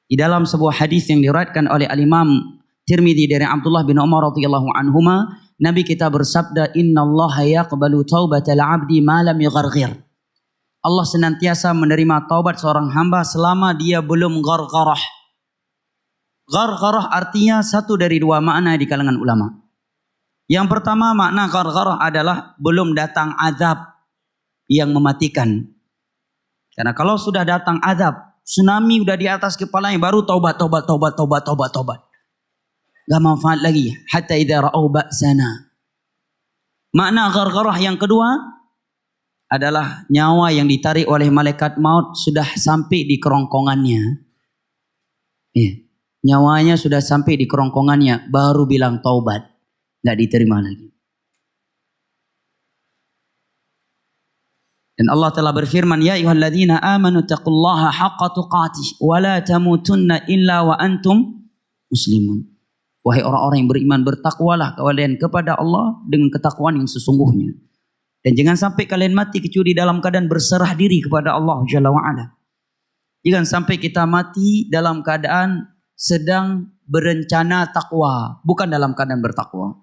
Di dalam sebuah hadis yang diriwayatkan oleh Al-Imam Tirmidzi dari Abdullah bin Umar radhiyallahu anhuma, Nabi kita bersabda, "Innallaha yaqbalu taubatal 'abdi ma lam yugharghir." Allah senantiasa menerima taubat seorang hamba selama dia belum ghargharah. Ghargharah artinya satu dari 2 makna di kalangan ulama. Yang pertama, makna ghargharah adalah belum datang azab yang mematikan. Karena kalau sudah datang azab, tsunami udah di atas kepalanya, baru taubat. Gak manfaat lagi. Hatta idza ra'au ba'sana. Makna ghargharah yang kedua adalah nyawa yang ditarik oleh malaikat maut sudah sampai di kerongkongannya. Nyawanya sudah sampai di kerongkongannya, baru bilang taubat. Gak diterima lagi. Dan Allah telah berfirman, ya ayyuhalladzina amanu taqullaha haqqa tuqatih wa la tamutunna illa wa antum muslimun. Wahai orang-orang yang beriman, bertakwalah kalian kepada Allah dengan ketakwaan yang sesungguhnya. Dan jangan sampai kalian mati kecuali dalam keadaan berserah diri kepada Allah Jalla wa'ala. Jangan sampai kita mati dalam keadaan sedang berencana takwa, bukan dalam keadaan bertakwa.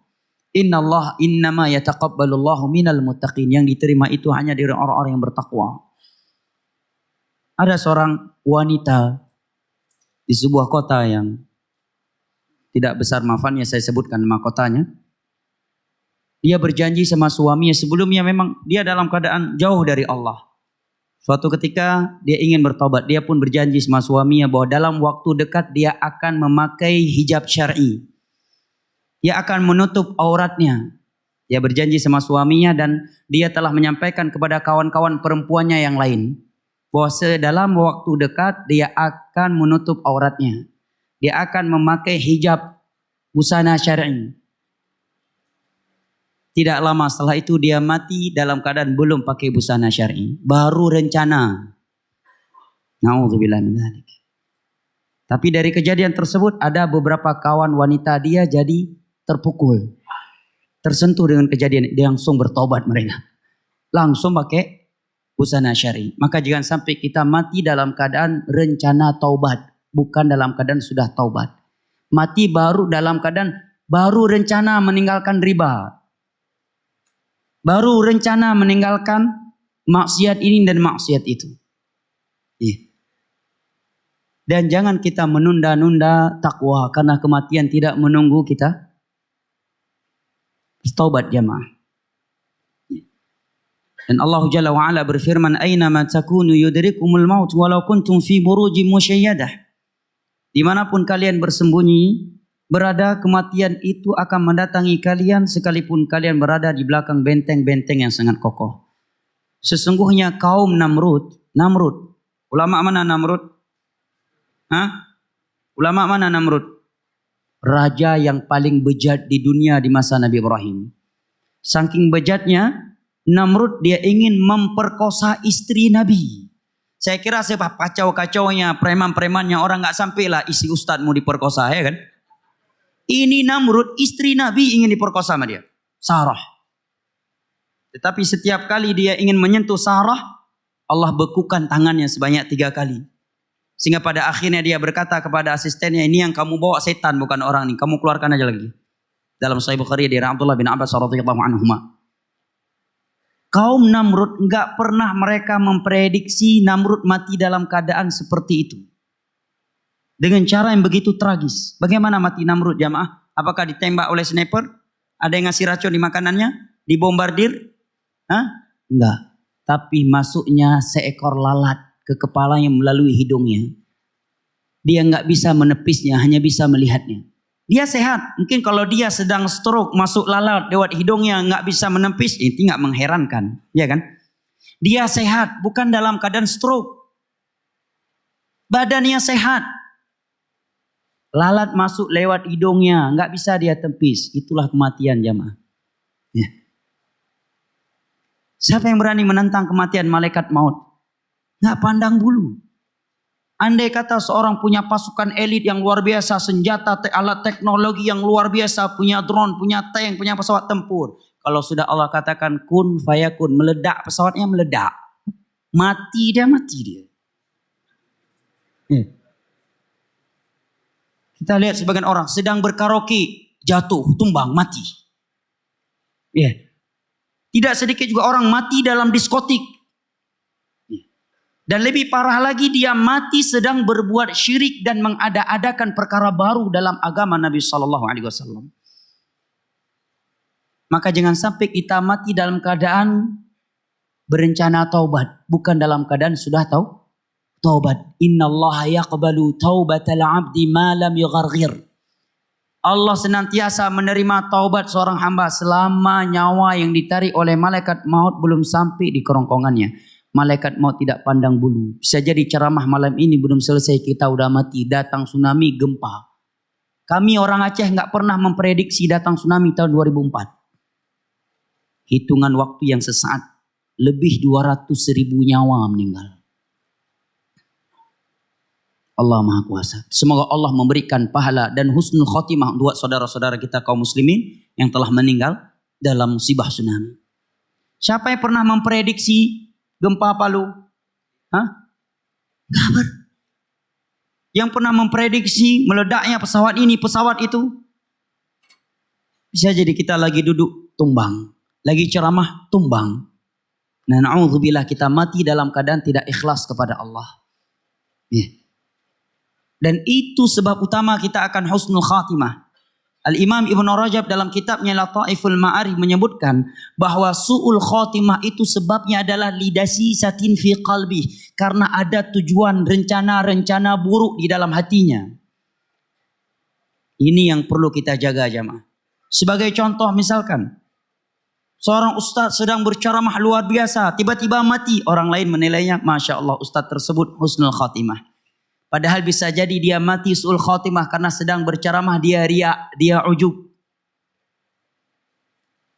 Innallaha innama yataqabbalullahu minal muttaqin. Yang diterima itu hanya dari orang-orang yang bertakwa. Ada seorang wanita di sebuah kota yang tidak besar mafannya, saya sebutkan nama kotanya. Dia berjanji sama suaminya, sebelumnya memang dia dalam keadaan jauh dari Allah. Suatu ketika dia ingin bertobat, dia pun berjanji sama suaminya bahwa dalam waktu dekat dia akan memakai hijab syar'i. Dia akan menutup auratnya. Dia berjanji sama suaminya dan dia telah menyampaikan kepada kawan-kawan perempuannya yang lain bahwa dalam waktu dekat dia akan menutup auratnya. Dia akan memakai hijab busana syar'i. Tidak lama setelah itu dia mati dalam keadaan belum pakai busana syar'i. Baru rencana. Na'udzubillah min dzalik. Tapi dari kejadian tersebut ada beberapa kawan wanita dia jadi terpukul, tersentuh dengan kejadian, dia langsung bertobat mereka, langsung pakai busana syar'i. Maka jangan sampai kita mati dalam keadaan rencana taubat, bukan dalam keadaan sudah taubat. Mati baru dalam keadaan baru rencana meninggalkan riba, baru rencana meninggalkan maksiat ini dan maksiat itu. Dan jangan kita menunda-nunda takwa karena kematian tidak menunggu kita. Taubat jamaah. Dan Allah Jalla wa'ala berfirman, aina ma takunu yudrikumul maut walau kuntum fi burujim musyayyadah. Dimanapun kalian bersembunyi, berada, kematian itu akan mendatangi kalian sekalipun kalian berada di belakang benteng-benteng yang sangat kokoh. Sesungguhnya kaum Namrud, ulama mana Namrud? Ulama mana Namrud? Raja yang paling bejat di dunia di masa Nabi Ibrahim. Saking bejatnya, Namrud dia ingin memperkosa istri Nabi. Saya kira sebab kacau-kacaunya preman-premannya orang nggak sampailah istri ustadz mau diperkosa, ya kan? Ini Namrud, istri Nabi ingin diperkosa sama dia, Sarah. Tetapi setiap kali dia ingin menyentuh Sarah, Allah bekukan tangannya sebanyak 3 kali. Sehingga pada akhirnya dia berkata kepada asistennya, ini yang kamu bawa setan bukan orang ini, kamu keluarkan aja lagi. Dalam Sahih Bukhari dari Abdullah bin Abbas radhiyallahu anhuma. Kaum Namrud enggak pernah mereka memprediksi Namrud mati dalam keadaan seperti itu. Dengan cara yang begitu tragis. Bagaimana mati Namrud jamaah? Apakah ditembak oleh sniper? Ada yang ngasih racun di makanannya? Dibombardir? Enggak. Tapi masuknya seekor lalat ke kepalanya melalui hidungnya. Dia nggak bisa menepisnya, hanya bisa melihatnya. Dia sehat. Mungkin kalau dia sedang stroke, masuk lalat lewat hidungnya, nggak bisa menepis, itu nggak mengherankan, ya kan? Dia sehat, bukan dalam keadaan stroke. Badannya sehat. Lalat masuk lewat hidungnya, nggak bisa dia tepis. Itulah kematian jamaah. Ya. Siapa yang berani menentang kematian malaikat maut? Nggak pandang bulu. Andai kata seorang punya pasukan elit yang luar biasa, senjata, alat teknologi yang luar biasa, punya drone, punya tank, punya pesawat tempur. Kalau sudah Allah katakan kun fayakun, meledak pesawatnya meledak. Mati dia. Kita lihat sebagian orang sedang berkaraoke, jatuh, tumbang, mati. Tidak sedikit juga orang mati dalam diskotik. Dan lebih parah lagi dia mati sedang berbuat syirik dan mengada-adakan perkara baru dalam agama Nabi SAW. Maka jangan sampai kita mati dalam keadaan berencana taubat, bukan dalam keadaan sudah taubat. Innallaha yaqbalu taubatal 'abdi ma lam yugharghir. Allah senantiasa menerima taubat seorang hamba selama nyawa yang ditarik oleh malaikat maut belum sampai di kerongkongannya. Malaikat maut tidak pandang bulu. Bisa jadi ceramah malam ini belum selesai kita udah mati. Datang tsunami, gempa. Kami orang Aceh nggak pernah memprediksi datang tsunami tahun 2004. Hitungan waktu yang sesaat. lebih 200.000 nyawa meninggal. Allah Maha Kuasa. Semoga Allah memberikan pahala dan husnul khotimah buat saudara-saudara kita kaum muslimin yang telah meninggal dalam musibah tsunami. Siapa yang pernah memprediksi gempa Palu? Kabar. Yang pernah memprediksi meledaknya pesawat ini, pesawat itu? Bisa jadi kita lagi duduk tumbang, lagi ceramah tumbang. Nah, na'udzubillah kita mati dalam keadaan tidak ikhlas kepada Allah. Dan itu sebab utama kita akan husnul khatimah. Al-Imam Ibn Rajab dalam kitabnya Lataiful Ma'arif menyebutkan bahwa su'ul khatimah itu sebabnya adalah lidasi satin fi qalbi. Karena ada tujuan rencana-rencana buruk di dalam hatinya. Ini yang perlu kita jaga jamaah. Sebagai contoh misalkan, seorang ustaz sedang berceramah luar biasa, tiba-tiba mati. Orang lain menilainya, Masya Allah ustaz tersebut husnul khatimah. Padahal bisa jadi dia mati su'ul khatimah karena sedang berceramah dia riya, dia ujub.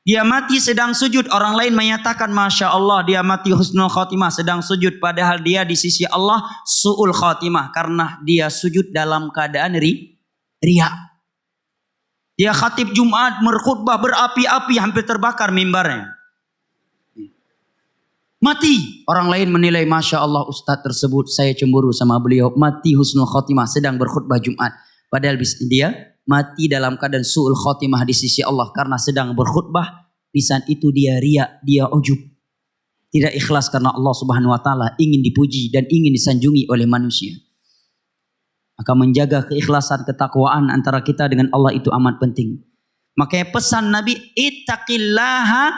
Dia mati sedang sujud, orang lain menyatakan Masya Allah dia mati husnul khatimah sedang sujud. Padahal dia di sisi Allah su'ul khatimah karena dia sujud dalam keadaan riya. Dia khatib Jumat berkhutbah berapi-api hampir terbakar mimbarnya. Mati. Orang lain menilai Masya Allah ustaz tersebut saya cemburu sama beliau. Mati husnul khotimah sedang berkhutbah Jumat. Padahal dia mati dalam keadaan su'ul khotimah di sisi Allah. Karena sedang berkhutbah. Di saat itu dia riya, dia ujub. Tidak ikhlas karena Allah subhanahu wa ta'ala ingin dipuji dan ingin disanjungi oleh manusia. Maka menjaga keikhlasan, ketakwaan antara kita dengan Allah itu amat penting. Makanya pesan Nabi, ittaqillaha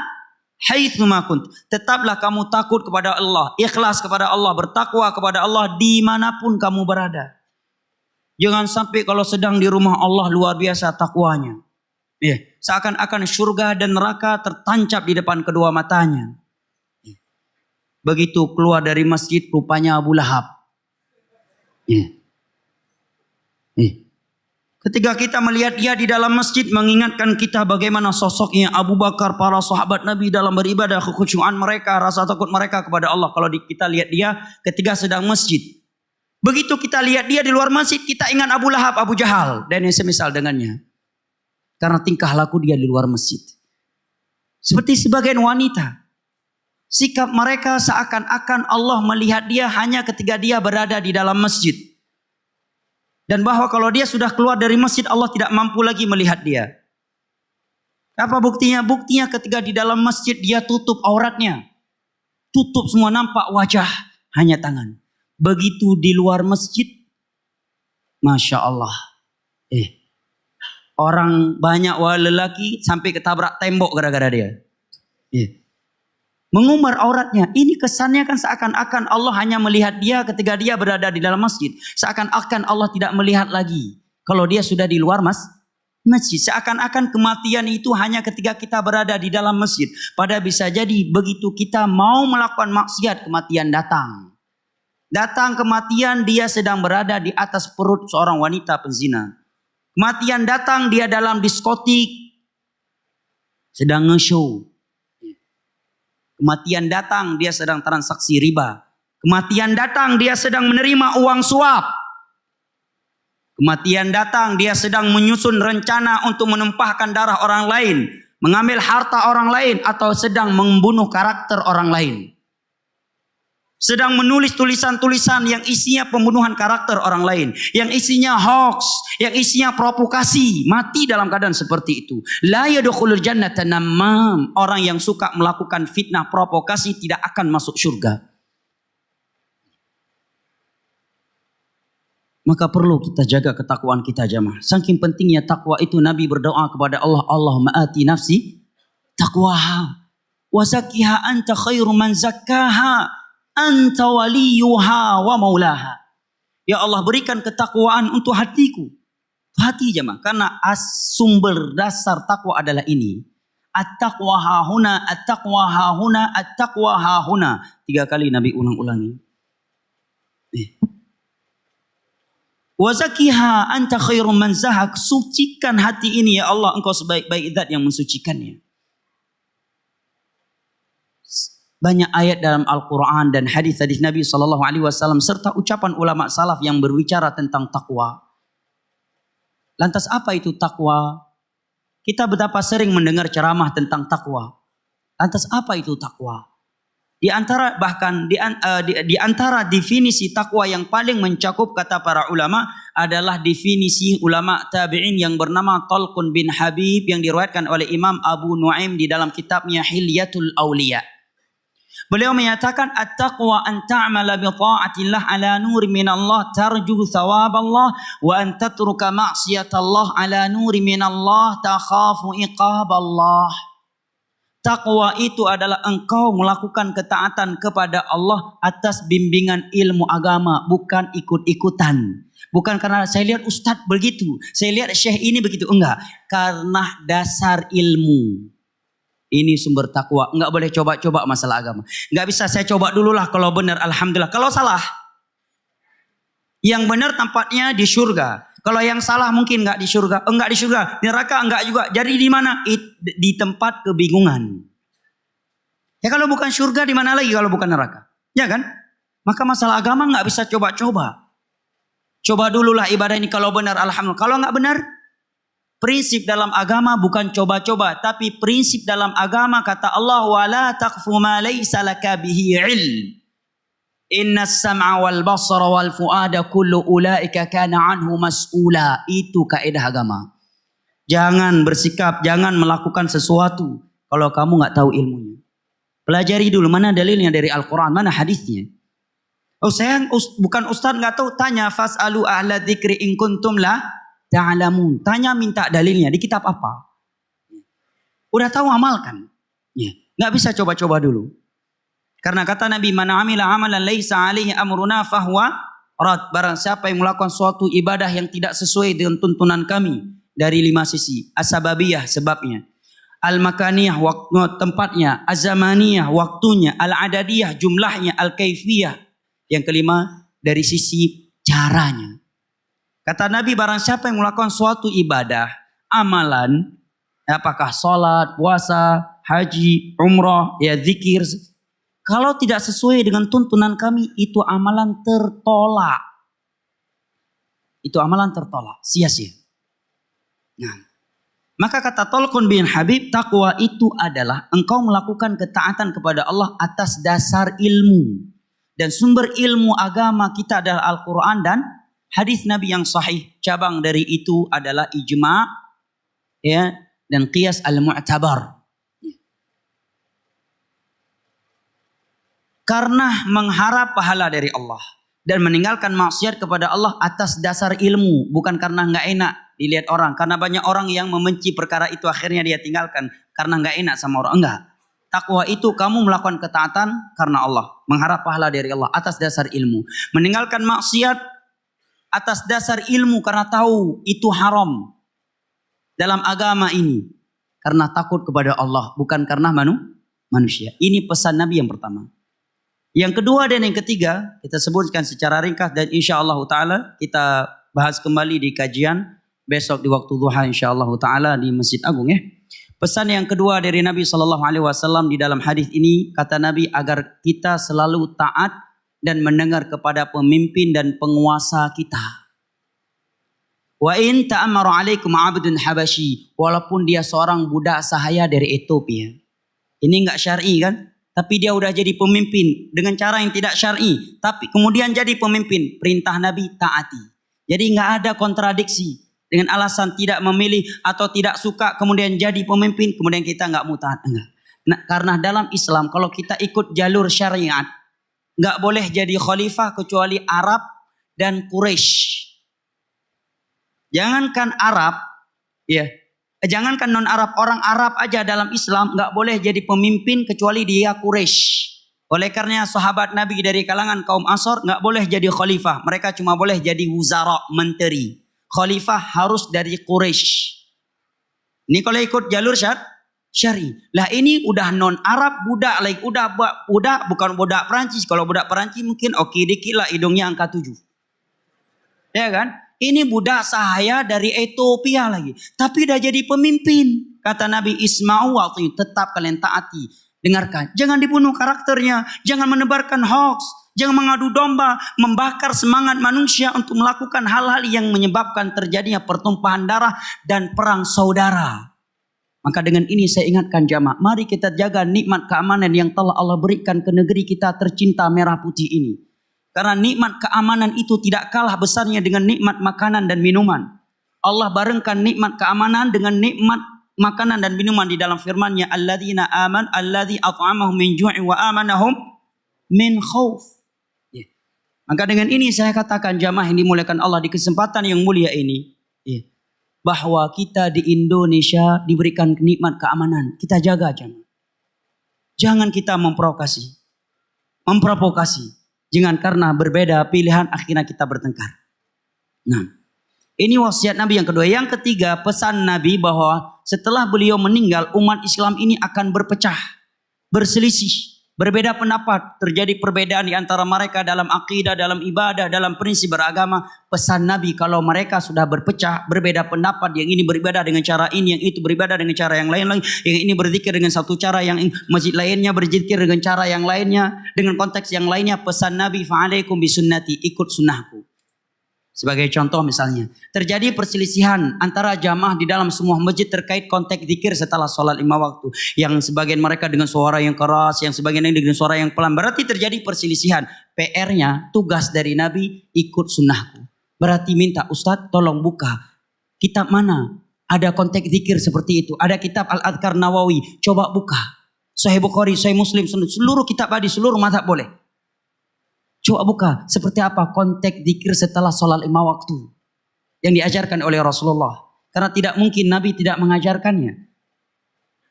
haitsuma kunt. Tetaplah kamu takut kepada Allah, ikhlas kepada Allah, bertakwa kepada Allah dimanapun kamu berada. Jangan sampai kalau sedang di rumah Allah luar biasa takwanya. Seakan-akan surga dan neraka tertancap di depan kedua matanya. Begitu keluar dari masjid rupanya Abu Lahab. Ketika kita melihat dia di dalam masjid mengingatkan kita bagaimana sosoknya Abu Bakar, para sahabat Nabi dalam beribadah, kekhusyuan mereka, rasa takut mereka kepada Allah. Kalau kita lihat dia ketika sedang masjid. Begitu kita lihat dia di luar masjid, kita ingat Abu Lahab, Abu Jahal dan yang semisal dengannya. Karena tingkah laku dia di luar masjid. Seperti sebagian wanita. Sikap mereka seakan-akan Allah melihat dia hanya ketika dia berada di dalam masjid. Dan bahwa kalau dia sudah keluar dari masjid Allah tidak mampu lagi melihat dia. Apa buktinya? Buktinya ketika di dalam masjid dia tutup auratnya. Tutup semua, nampak wajah, hanya tangan. Begitu di luar masjid, Masya Allah. Orang banyak lelaki sampai ketabrak tembok gara-gara dia. Mengumbar auratnya. Ini kesannya kan seakan-akan Allah hanya melihat dia ketika dia berada di dalam masjid. Seakan-akan Allah tidak melihat lagi kalau dia sudah di luar masjid. Seakan-akan kematian itu hanya ketika kita berada di dalam masjid. Padahal bisa jadi begitu kita mau melakukan maksiat, kematian datang. Datang kematian, dia sedang berada di atas perut seorang wanita penzina. Kematian datang, dia dalam diskotik sedang nge-show. Kematian datang, dia sedang transaksi riba. Kematian datang, dia sedang menerima uang suap. Kematian datang, dia sedang menyusun rencana untuk menumpahkan darah orang lain, mengambil harta orang lain, atau sedang membunuh karakter orang lain. Sedang menulis tulisan-tulisan yang isinya pembunuhan karakter orang lain, yang isinya hoax, yang isinya provokasi, mati dalam keadaan seperti itu. La yadkhulul jannata namam. Orang yang suka melakukan fitnah provokasi tidak akan masuk surga. Maka perlu kita jaga ketakwaan kita jamaah. Saking pentingnya takwa itu Nabi berdoa kepada Allah, Allahumma ati nafsi taqwaha wa zakkiha anta khairu man zakkaha. Anta waliyuha wa maulaha. Ya Allah berikan ketakwaan untuk hatiku. Hati jemaah. Karena sumber dasar takwa adalah ini. At-taqwa hahuna, at-taqwa hahuna, at-taqwa hahuna. 3 kali Nabi ulang-ulangi. Wa zakiha anta khairum man zahak. Sucikan hati ini ya Allah. Engkau sebaik-baik zat yang mensucikannya. Banyak ayat dalam Al-Quran dan hadis-hadis Nabi SAW serta ucapan ulama salaf yang berbicara tentang takwa. Lantas apa itu takwa? Kita betapa sering mendengar ceramah tentang takwa. Lantas apa itu takwa? Di antara definisi takwa yang paling mencakup kata para ulama adalah definisi ulama tabi'in yang bernama Talqun bin Habib yang diriwayatkan oleh Imam Abu Nuaim di dalam kitabnya Hilyatul Auliya. Beliau menyatakan at-taqwa an ta'mala bi ta'atillah ala nur minallah tarju thawaballah wa an tatruka ma'siyatallah ala nur minallah takhafu iqaballah. Taqwa itu adalah engkau melakukan ketaatan kepada Allah atas bimbingan ilmu agama, bukan ikut-ikutan. Bukan karena saya lihat ustadz begitu, saya lihat syekh ini begitu, enggak, karena dasar ilmu. Ini sumber takwa. Enggak boleh coba-coba masalah agama. Enggak bisa saya coba dulu lah, kalau benar alhamdulillah. Kalau salah, yang benar tempatnya di surga. Kalau yang salah mungkin enggak di surga. Enggak di surga. Di neraka enggak juga. Jadi di mana? Di tempat kebingungan. Ya kalau bukan surga di mana lagi kalau bukan neraka? Ya kan? Maka masalah agama enggak bisa coba-coba. Coba dulu lah ibadah ini, kalau benar alhamdulillah. Kalau enggak benar, prinsip dalam agama bukan coba-coba, tapi prinsip dalam agama kata Allah, wala taqfu ma laysa laka bihi ilm. Innas sam'a wal basara wal fuada kullu ulaika kana anhu mas'ula. Itu kaidah agama. Jangan bersikap, jangan melakukan sesuatu kalau kamu enggak tahu ilmunya. Pelajari dulu mana dalilnya dari Al-Qur'an, mana hadisnya. Oh saya bukan ustaz enggak tahu, tanya fas'alu ahla dzikri in kuntum la ta'lamun. Tanya minta dalilnya di kitab apa. Udah tahu amalkan. Ya. Nggak bisa coba-coba dulu. Karena kata Nabi, man amila amalan laisa alaihi amruna fahuwa rad. Barang siapa yang melakukan suatu ibadah yang tidak sesuai dengan tuntunan kami dari 5 sisi. As-sababiyah sebabnya. Al-makaniyah waktu tempatnya. Az-zamaniyah waktunya. Al-adadiyah jumlahnya. Al-kaifiyah. Yang kelima dari sisi caranya. Kata Nabi, barang siapa yang melakukan suatu ibadah, amalan, apakah sholat, puasa, haji, umrah, ya zikir, kalau tidak sesuai dengan tuntunan kami, itu amalan tertolak. Itu amalan tertolak, sia-sia. Nah, maka kata Talqun bin Habib, takwa itu adalah engkau melakukan ketaatan kepada Allah atas dasar ilmu. Dan sumber ilmu agama kita adalah Al-Quran dan hadis Nabi yang sahih. Cabang dari itu adalah ijma' ya, dan qiyas al-mu'tabar. Karena mengharap pahala dari Allah dan meninggalkan maksiat kepada Allah atas dasar ilmu, bukan karena enggak enak dilihat orang. Karena banyak orang yang membenci perkara itu akhirnya dia tinggalkan karena enggak enak sama orang. Enggak. Takwa itu kamu melakukan ketaatan karena Allah, mengharap pahala dari Allah atas dasar ilmu. Meninggalkan maksiat atas dasar ilmu karena tahu itu haram dalam agama ini. Karena takut kepada Allah, bukan karena manusia. Ini pesan Nabi yang pertama. Yang kedua dan yang ketiga kita sebutkan secara ringkas dan insya Allah Ta'ala kita bahas kembali di kajian besok di waktu duha insya Allah Ta'ala di Masjid Agung ya. Pesan yang kedua dari Nabi SAW di dalam hadis ini, kata Nabi agar kita selalu taat dan mendengar kepada pemimpin dan penguasa kita. Wa in ta'ammaru alaikum 'abdun habasyi, walaupun dia seorang budak sahaya dari Ethiopia. Ini enggak syar'i kan? Tapi dia udah jadi pemimpin dengan cara yang tidak syar'i, tapi kemudian jadi pemimpin, perintah Nabi taati. Jadi enggak ada kontradiksi. Dengan alasan tidak memilih atau tidak suka kemudian jadi pemimpin, kemudian kita enggak mau taat, enggak. Nah, karena dalam Islam kalau kita ikut jalur syariat, enggak boleh jadi khalifah kecuali Arab dan Quraisy. Jangankan Arab, ya, jangankan non Arab, orang Arab aja dalam Islam enggak boleh jadi pemimpin kecuali dia Quraisy. Oleh karena sahabat Nabi dari kalangan kaum Ansar enggak boleh jadi khalifah, mereka cuma boleh jadi wuzara, menteri. Khalifah harus dari Quraisy. Ini kalau ikut jalur syari. Lah ini udah non Arab, budak lagi, udah budak bukan budak Perancis. Kalau budak Perancis mungkin oke dikit lah hidungnya angka 7. Ya kan? Ini budak sahaya dari Ethiopia lagi. Tapi udah jadi pemimpin. Kata Nabi Isma'u waktu tetap kalian taati. Dengarkan, jangan dibunuh karakternya, jangan menebarkan hoax, jangan mengadu domba, membakar semangat manusia untuk melakukan hal-hal yang menyebabkan terjadinya pertumpahan darah dan perang saudara. Maka dengan ini saya ingatkan jamaah, mari kita jaga nikmat keamanan yang telah Allah berikan ke negeri kita tercinta merah putih ini. Karena nikmat keamanan itu tidak kalah besarnya dengan nikmat makanan dan minuman. Allah barengkan nikmat keamanan dengan nikmat makanan dan minuman di dalam firman-Nya, alladzina aman alladzi at'amahum min ju'in wa amanahum min khauf. Ya. Maka dengan ini saya katakan jamaah yang dimuliakan Allah di kesempatan yang mulia ini, ya, bahwa kita di Indonesia diberikan nikmat keamanan. Kita jaga jamaah. Jangan kita memprovokasi. Jangan karena berbeda pilihan akhirnya kita bertengkar. Nah, ini wasiat Nabi yang kedua. Yang ketiga, pesan Nabi bahwa setelah beliau meninggal, umat Islam ini akan berpecah, berselisih, berbeda pendapat, terjadi perbedaan di antara mereka dalam akidah, dalam ibadah, dalam prinsip beragama. Pesan Nabi kalau mereka sudah berpecah, berbeda pendapat, yang ini beribadah dengan cara ini, yang itu beribadah dengan cara yang lain lagi, yang ini berzikir dengan satu cara, yang masjid lainnya berzikir dengan cara yang lainnya, dengan konteks yang lainnya. Pesan Nabi, fa'alaikum bisunnati, ikut sunnahku. Sebagai contoh misalnya, terjadi perselisihan antara jamaah di dalam semua masjid terkait konteks zikir setelah sholat 5 waktu. Yang sebagian mereka dengan suara yang keras, yang sebagian dengan suara yang pelan. Berarti terjadi perselisihan. PR-nya, tugas dari Nabi, ikut sunnahku. Berarti minta, Ustadz tolong buka kitab mana ada konteks zikir seperti itu. Ada kitab Al-Adhkar Nawawi, coba buka. Sahih Bukhari, Sahih Muslim, seluruh kitab hadis, seluruh mazhab boleh. Coba buka seperti apa konteks zikir setelah sholat 5 waktu yang diajarkan oleh Rasulullah. Karena tidak mungkin Nabi tidak mengajarkannya.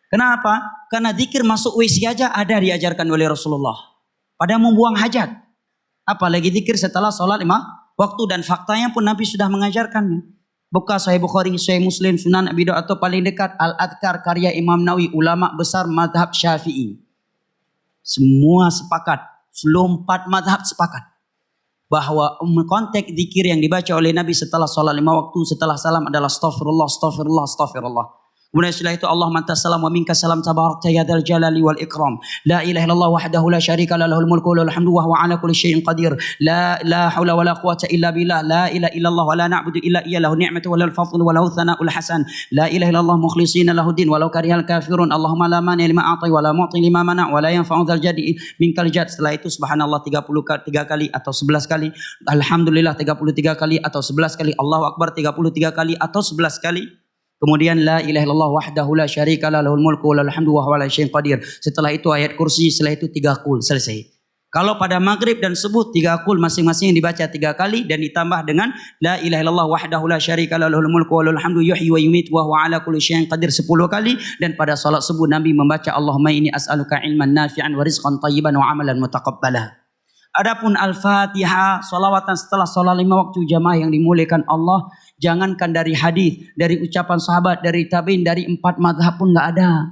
Kenapa? Karena zikir masuk WC aja ada diajarkan oleh Rasulullah. Pada membuang hajat. Apalagi zikir setelah sholat 5 waktu, dan faktanya pun Nabi sudah mengajarkannya. Buka Sahih Bukhari, Sahih Muslim, Sunan Abi Dawud, atau paling dekat Al-Adhkar karya Imam Nawawi, ulama besar madhab Syafi'i. Semua sepakat. Seluruh 4 madhab sepakat bahwa konteks zikir yang dibaca oleh Nabi setelah sholat 5 waktu, setelah salam adalah astaghfirullah, astaghfirullah, astaghfirullah. Kemudian setelah itu Allahumma anta salam wa minka salam tabarakta ya dzal jalali wal ikram. La ilaha illallah wahdahu la syarika lahu, lahul mulku wa lahul hamdu wa huwa ala kulli syai'in qadir. La haula wa la quwwata illa billah. La ilaha illallah wa la na'budu illa iyyah, lahu ni'matu wa lahul fadlu wa lahu thana'ul hasan. La ilaha illallah mukhlishina lahu din walau karihal kafirun. Allahumma la mani lima a'tai wa la mu'ti lima mana' wa la yanfa'u dzal jadi minkal jad. Setelah itu subhanallah 33 kali atau 11 kali. Alhamdulillah 33 kali atau 11 kali. Allahu akbar 33 kali atau 11 kali. Kemudian la ilaha illallah wahdahu la syarika lahu, lahul mulku wa lahul hamdu wa huwa ala syai'in qadir. Setelah itu ayat kursi, setelah itu 3 qul, selesai. Kalau pada maghrib dan subuh 3 qul masing-masing dibaca 3 kali dan ditambah dengan la ilaha illallah wahdahu la syarika lahu, lahul mulku wa lahul hamdu yuhyi wa yumiit wa huwa ala kulli syai'in qadir 10 kali. Dan pada salat subuh Nabi membaca Allahumma inni as'aluka ilman nafi'an wa rizqan thayyiban wa amalan mutaqabbala. Adapun Al-Fatihah, salawatan setelah sholat 5 waktu jamaah yang dimuliakan Allah, jangankan dari hadis, dari ucapan sahabat, dari tabi'in, dari 4 madhab pun nggak ada.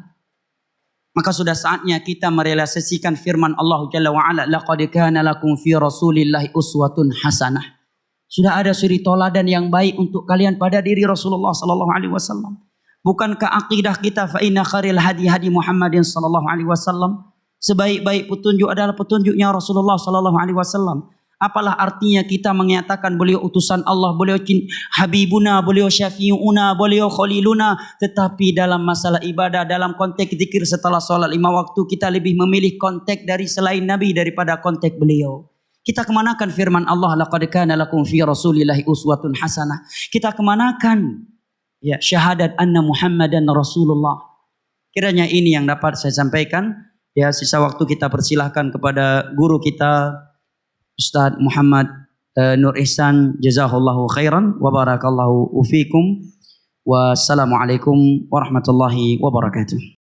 Maka sudah saatnya kita merealisasikan firman Allah Jalla wa'ala, laqad kana lakum fi rasulillahi uswatun hasanah. Sudah ada suri toladan yang baik untuk kalian pada diri Rasulullah sallallahu alaihi wasallam. Bukankah akidah kita fa inna khairil hadi Muhammadin sallallahu alaihi wasallam? Sebaik-baik petunjuk adalah petunjuknya Rasulullah sallallahu alaihi wasallam. Apalah artinya kita menyatakan beliau utusan Allah, beliau habibuna, beliau syafi'una, beliau khaliluna, tetapi dalam masalah ibadah, dalam konteks zikir setelah sholat 5 waktu, kita lebih memilih konteks dari selain Nabi daripada konteks beliau. Kita kemanakan firman Allah, laqad kana lakum fi rasulillahi uswatun hasanah. Kita kemanakan ya syahadat anna Muhammadan Rasulullah. Kiranya ini yang dapat saya sampaikan. Ya, sisa waktu kita persilahkan kepada guru kita Ustaz Muhammad Nur Ihsan, jazahullahu khairan wa barakallahu fikum. Wassalamualaikum warahmatullahi wabarakatuh.